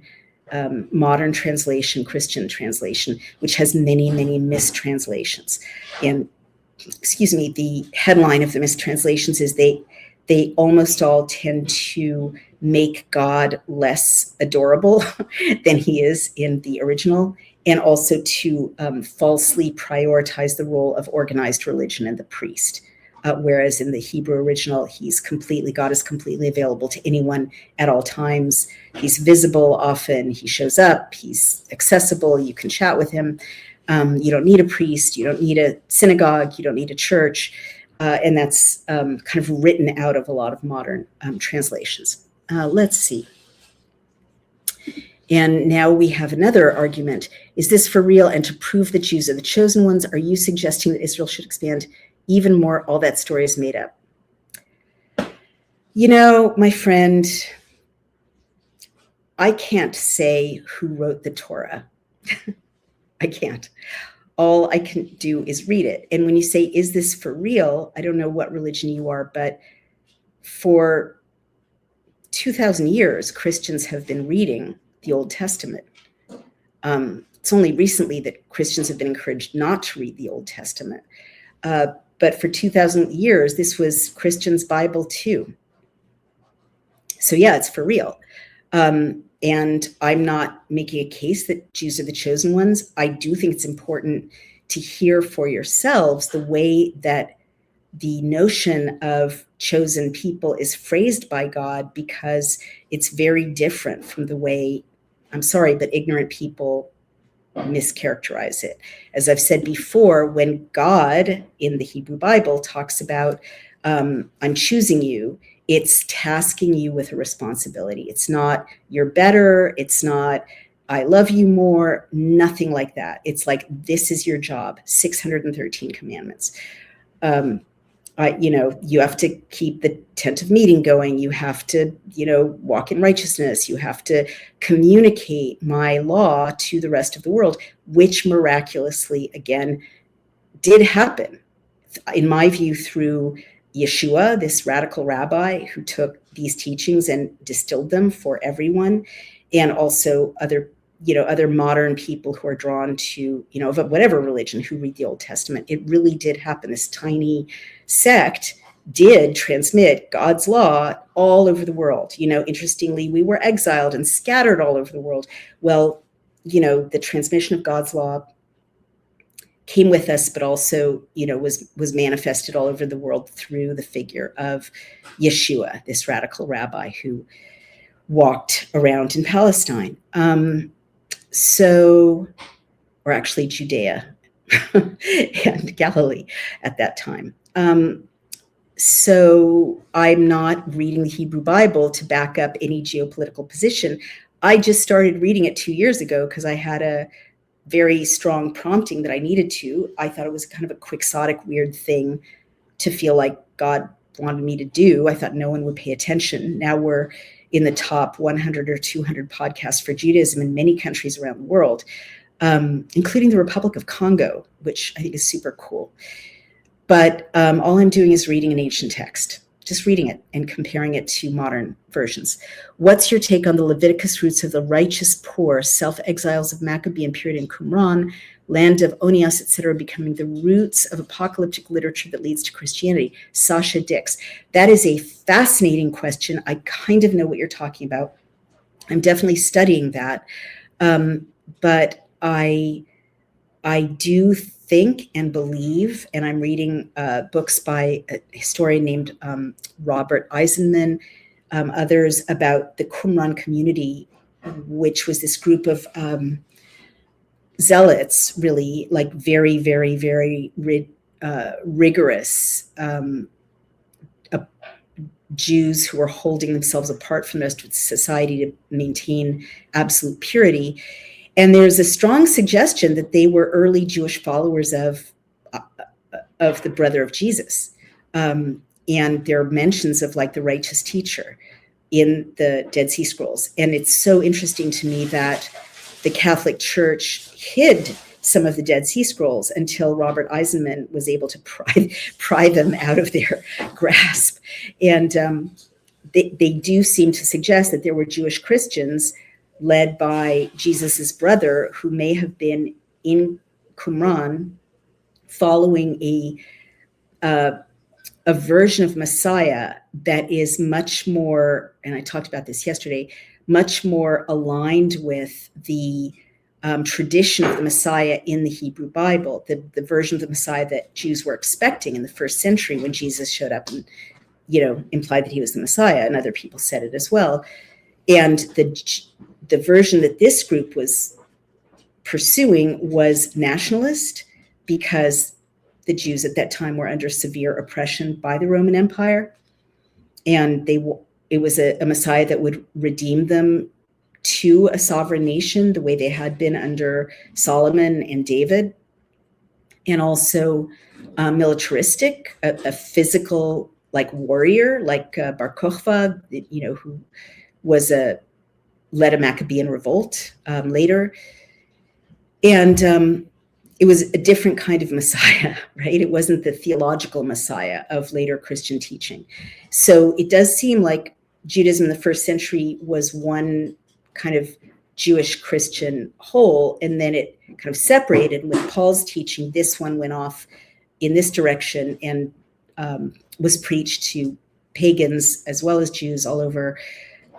modern translation, Christian translation, which has many, many mistranslations. And excuse me, the headline of the mistranslations is they almost all tend to make God less adorable than he is in the original, and also to falsely prioritize the role of organized religion and the priest. Whereas in the Hebrew original, God is completely available to anyone at all times. He's visible often, he shows up, he's accessible, you can chat with him. You don't need a priest, you don't need a synagogue, you don't need a church. And that's kind of written out of a lot of modern translations. Let's see. And now we have another argument. Is this for real? And to prove that Jews are the chosen ones, are you suggesting that Israel should expand even more? All that story is made up. You know, my friend, I can't say who wrote the Torah. I can't. All I can do is read it. And when you say, is this for real? I don't know what religion you are, but for 2,000 years, Christians have been reading the Old Testament. It's only recently that Christians have been encouraged not to read the Old Testament. But for 2,000 years, this was Christians' Bible too. So yeah, it's for real. And I'm not making a case that Jews are the chosen ones. I do think it's important to hear for yourselves the way that the notion of chosen people is phrased by God, because it's very different from the way, I'm sorry, but ignorant people mischaracterize it. As I've said before, when God in the Hebrew Bible talks about, I'm choosing you, it's tasking you with a responsibility. It's not you're better. It's not I love you more. Nothing like that. It's like, this is your job. 613 commandments. You have to keep the tent of meeting going. You have to, walk in righteousness. You have to communicate my law to the rest of the world, which miraculously, again, did happen, in my view, through Yeshua, this radical rabbi who took these teachings and distilled them for everyone, and also other modern people who are drawn to, of whatever religion, who read the Old Testament. It really did happen. This tiny sect did transmit God's law all over the world. Interestingly, we were exiled and scattered all over the world. Well, the transmission of God's law came with us, but also, was manifested all over the world through the figure of Yeshua, this radical rabbi who walked around in Palestine. Or actually Judea and Galilee at that time. So I'm not reading the Hebrew Bible to back up any geopolitical position. I just started reading it 2 years ago because I had a very strong prompting that I needed to. I thought it was kind of a quixotic, weird thing to feel like God wanted me to do. I thought no one would pay attention. Now we're in the top 100 or 200 podcasts for Judaism in many countries around the world, including the Republic of Congo, which I think is super cool. But all I'm doing is reading an ancient text, just reading it and comparing it to modern versions. What's your take on the Leviticus roots of the righteous poor, self-exiles of Maccabean period in Qumran, land of Onias, etc., becoming the roots of apocalyptic literature that leads to Christianity? Sasha Dix. That is a fascinating question. I kind of know what you're talking about. I'm definitely studying that. But I do think and believe, and I'm reading books by a historian named Robert Eisenman, others about the Qumran community, which was this group of zealots, really like very, very, very rigorous Jews who were holding themselves apart from the rest of society to maintain absolute purity. And there's a strong suggestion that they were early Jewish followers of the brother of Jesus. And there are mentions of like the righteous teacher in the Dead Sea Scrolls. And it's so interesting to me that the Catholic Church hid some of the Dead Sea Scrolls until Robert Eisenman was able to pry them out of their grasp. And they do seem to suggest that there were Jewish Christians led by Jesus's brother who may have been in Qumran following a version of Messiah that is much more, and I talked about this yesterday, much more aligned with the tradition of the Messiah in the Hebrew Bible, the version of the Messiah that Jews were expecting in the first century when Jesus showed up and, implied that he was the Messiah, and other people said it as well. And the version that this group was pursuing was nationalist, because the Jews at that time were under severe oppression by the Roman Empire, and it was a Messiah that would redeem them to a sovereign nation the way they had been under Solomon and David, and also militaristic, a physical like warrior like Bar Kokhba, who was led a Maccabean revolt later. And it was a different kind of Messiah, right? It wasn't the theological Messiah of later Christian teaching. So it does seem like Judaism in the first century was one kind of Jewish Christian whole, and then it kind of separated. With Paul's teaching, this one went off in this direction and was preached to pagans as well as Jews all over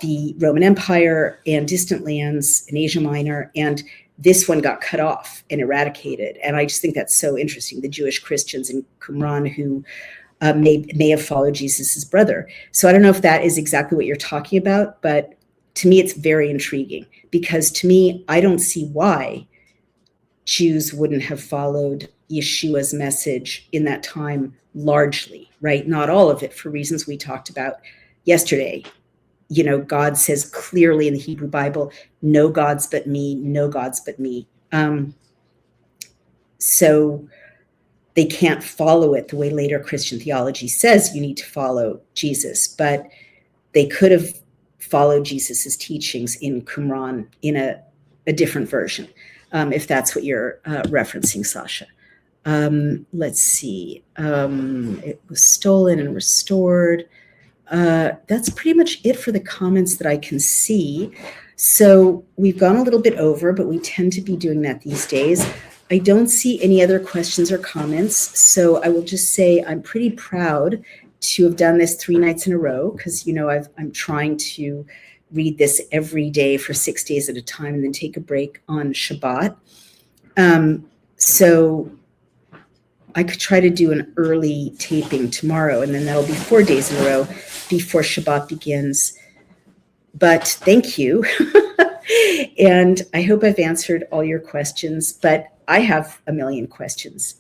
the Roman Empire and distant lands in Asia Minor. And this one got cut off and eradicated. And I just think that's so interesting, the Jewish Christians in Qumran who may have followed Jesus's brother. So I don't know if that is exactly what you're talking about, but to me, it's very intriguing, because to me, I don't see why Jews wouldn't have followed Yeshua's message in that time largely, right? Not all of it, for reasons we talked about yesterday. God says clearly in the Hebrew Bible, no gods but me, no gods but me. So they can't follow it the way later Christian theology says you need to follow Jesus, but they could have followed Jesus's teachings in Qumran in a different version, if that's what you're referencing, Sasha. Let's see. It was stolen and restored. That's pretty much it for the comments that I can see. So we've gone a little bit over, but we tend to be doing that these days. I don't see any other questions or comments. So I will just say I'm pretty proud to have done this 3 nights in a row, because, I'm trying to read this every day for 6 days at a time and then take a break on Shabbat. So I could try to do an early taping tomorrow, and then that'll be 4 days in a row before Shabbat begins. But thank you. And I hope I've answered all your questions, but I have a million questions.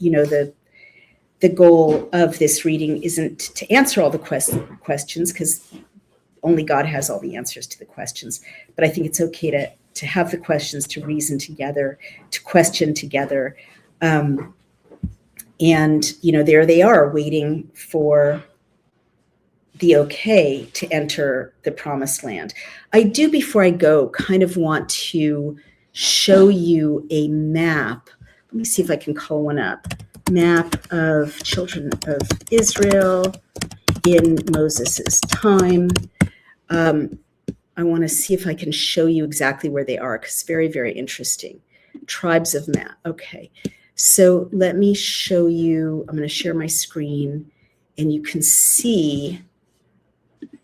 The goal of this reading isn't to answer all the questions, because only God has all the answers to the questions. But I think it's okay to have the questions, to reason together, to question together. And, there they are waiting for the okay to enter the promised land. I do, before I go, kind of want to show you a map. Let me see if I can call one up. Map of children of Israel in Moses's time. I want to see if I can show you exactly where they are, because it's very, very interesting. Tribes of map. Okay. So let me show you. I'm going to share my screen, and you can see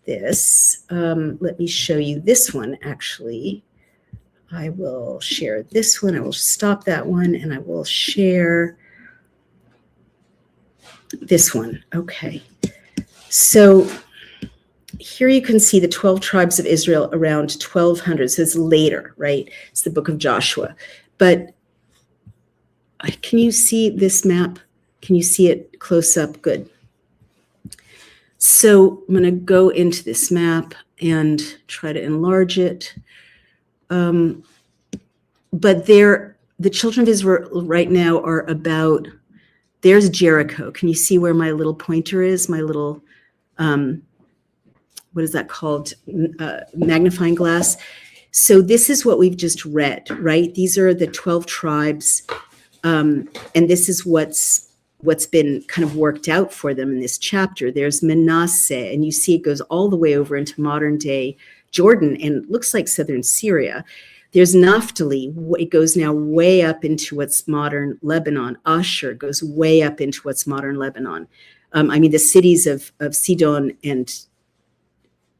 this. Let me show you this one, actually. I will share this one. I will stop that one, and I will share this one. Okay. So here you can see the 12 tribes of Israel around 1200. So it's later, right? It's the book of Joshua. But can you see this map? Can you see it close up? Good. So I'm going to go into this map and try to enlarge it. But the children of Israel right now are about, there's Jericho. Can you see where my little pointer is? My little, what is that called? Magnifying glass. So this is what we've just read, right? These are the 12 tribes. And this is what's been kind of worked out for them in this chapter. There's Manasseh, and you see it goes all the way over into modern day Jordan and looks like southern Syria. There's Naphtali. It goes now way up into what's modern Lebanon. Asher goes way up into what's modern Lebanon. The cities of Sidon and,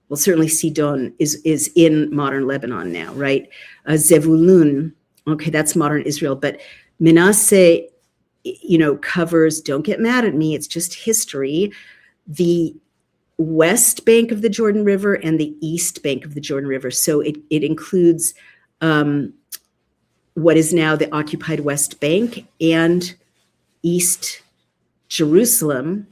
well, certainly Sidon is in modern Lebanon now, right? Zevulun, okay, that's modern Israel. But Manasseh, covers, don't get mad at me, it's just history, the west bank of the Jordan River and the east bank of the Jordan River. So it includes what is now the occupied West Bank and East Jerusalem.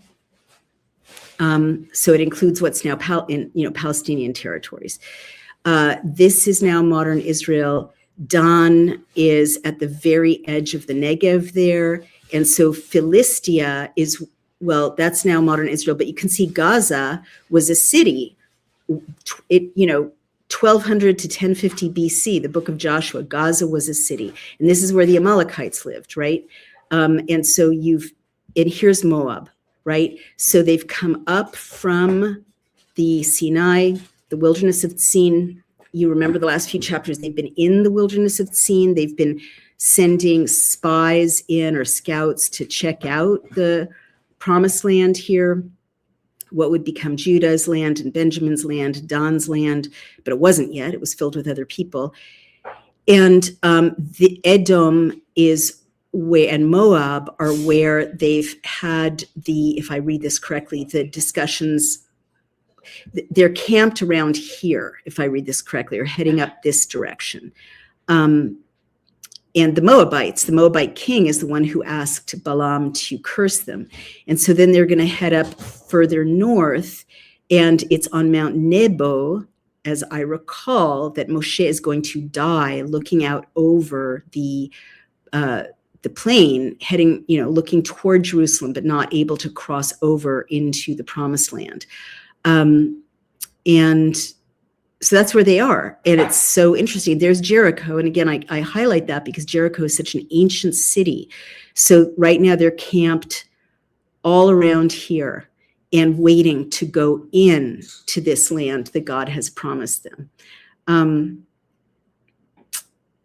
So it includes what's now Palestinian territories. This is now modern Israel. Dan is at the very edge of the Negev there. And so Philistia is, well, that's now modern Israel, but you can see Gaza was a city. 1200 to 1050 BC, the book of Joshua, Gaza was a city. And this is where the Amalekites lived, right? And so and here's Moab, right? So they've come up from the Sinai, the wilderness of Tzin. You remember the last few chapters, they've been in the wilderness of Tzin. They've been sending spies in or scouts to check out the promised land here, what would become Judah's land and Benjamin's land, Dan's land, but it wasn't yet. It was filled with other people. And the Edom is where, and Moab are where they've had if I read this correctly, the discussions, they're camped around here, if I read this correctly, or heading up this direction. And the Moabite king is the one who asked Balaam to curse them. And so then they're going to head up further north, and it's on Mount Nebo, as I recall, that Moshe is going to die looking out over the plain, heading, looking toward Jerusalem, but not able to cross over into the promised land. And so that's where they are. And it's so interesting. There's Jericho. And again, I highlight that because Jericho is such an ancient city. So right now they're camped all around here and waiting to go in to this land that God has promised them.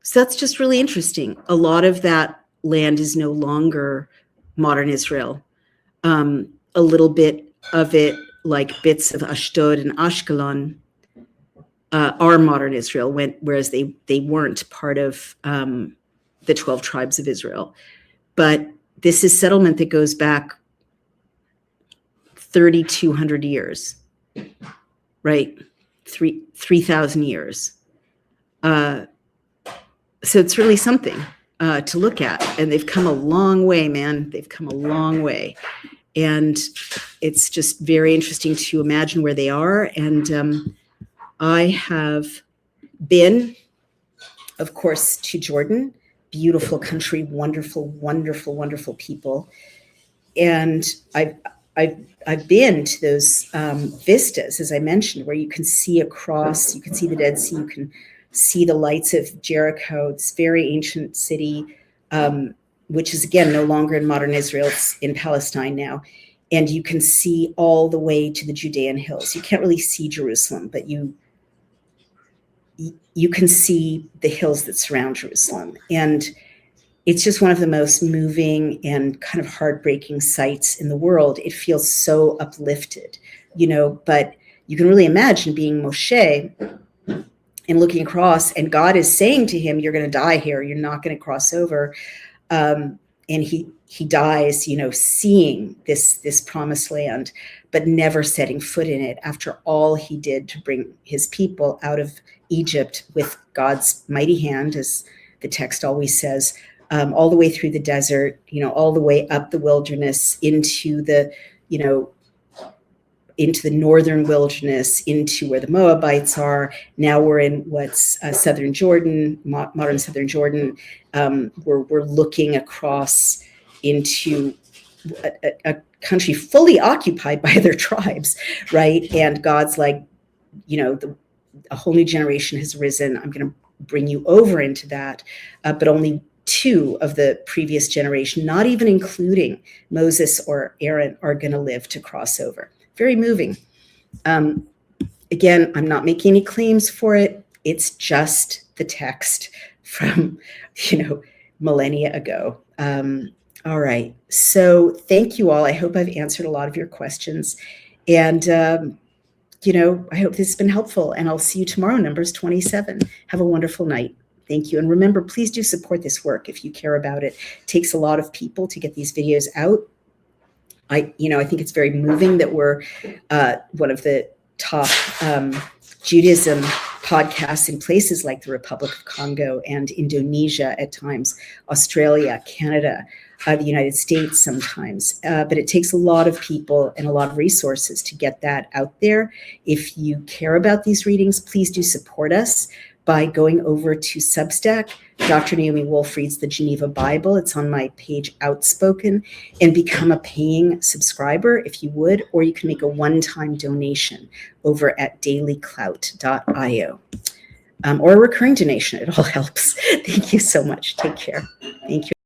So that's just really interesting. A lot of that land is no longer modern Israel. A little bit of it, like bits of Ashdod and Ashkelon, are modern Israel, whereas they weren't part of the 12 tribes of Israel. But this is settlement that goes back 3,200 years, right? 3,000 years. So it's really something to look at. And they've come a long way, man. They've come a long way. And it's just very interesting to imagine where they are. And I have been, of course, to Jordan, beautiful country, wonderful, wonderful, wonderful people. And I've been to those vistas, as I mentioned, where you can see across, you can see the Dead Sea, you can see the lights of Jericho. It's a very ancient city, which is, again, no longer in modern Israel. It's in Palestine now. And you can see all the way to the Judean hills. You can't really see Jerusalem, but you can see the hills that surround Jerusalem. And it's just one of the most moving and kind of heartbreaking sights in the world. It feels so uplifted, but you can really imagine being Moshe and looking across, and God is saying to him, you're going to die here. You're not going to cross over. And and he dies, seeing this promised land, but never setting foot in it after all he did to bring his people out of Egypt with God's mighty hand, as the text always says, all the way through the desert, all the way up the wilderness into the, into the northern wilderness, into where the Moabites are. Now we're in what's southern Jordan, modern southern Jordan. We're looking across into a country fully occupied by their tribes, right? And God's like, a whole new generation has risen. I'm going to bring you over into that, but only 2 of the previous generation, not even including Moses or Aaron, are going to live to cross over. Very moving. Again, I'm not making any claims for it. It's just the text from, millennia ago. All right. So thank you all. I hope I've answered a lot of your questions. And, I hope this has been helpful. And I'll see you tomorrow, Numbers 27. Have a wonderful night. Thank you. And remember, please do support this work if you care about it. It takes a lot of people to get these videos out. I think it's very moving that we're one of the top Judaism podcasts in places like the Republic of Congo and Indonesia at times, Australia, Canada, the United States sometimes. But it takes a lot of people and a lot of resources to get that out there. If you care about these readings, please do support us by going over to Substack. Dr. Naomi Wolf reads the Geneva Bible. It's on my page Outspoken, and become a paying subscriber if you would, or you can make a one-time donation over at dailyclout.io, or a recurring donation. It all helps. Thank you so much. Take care. Thank you.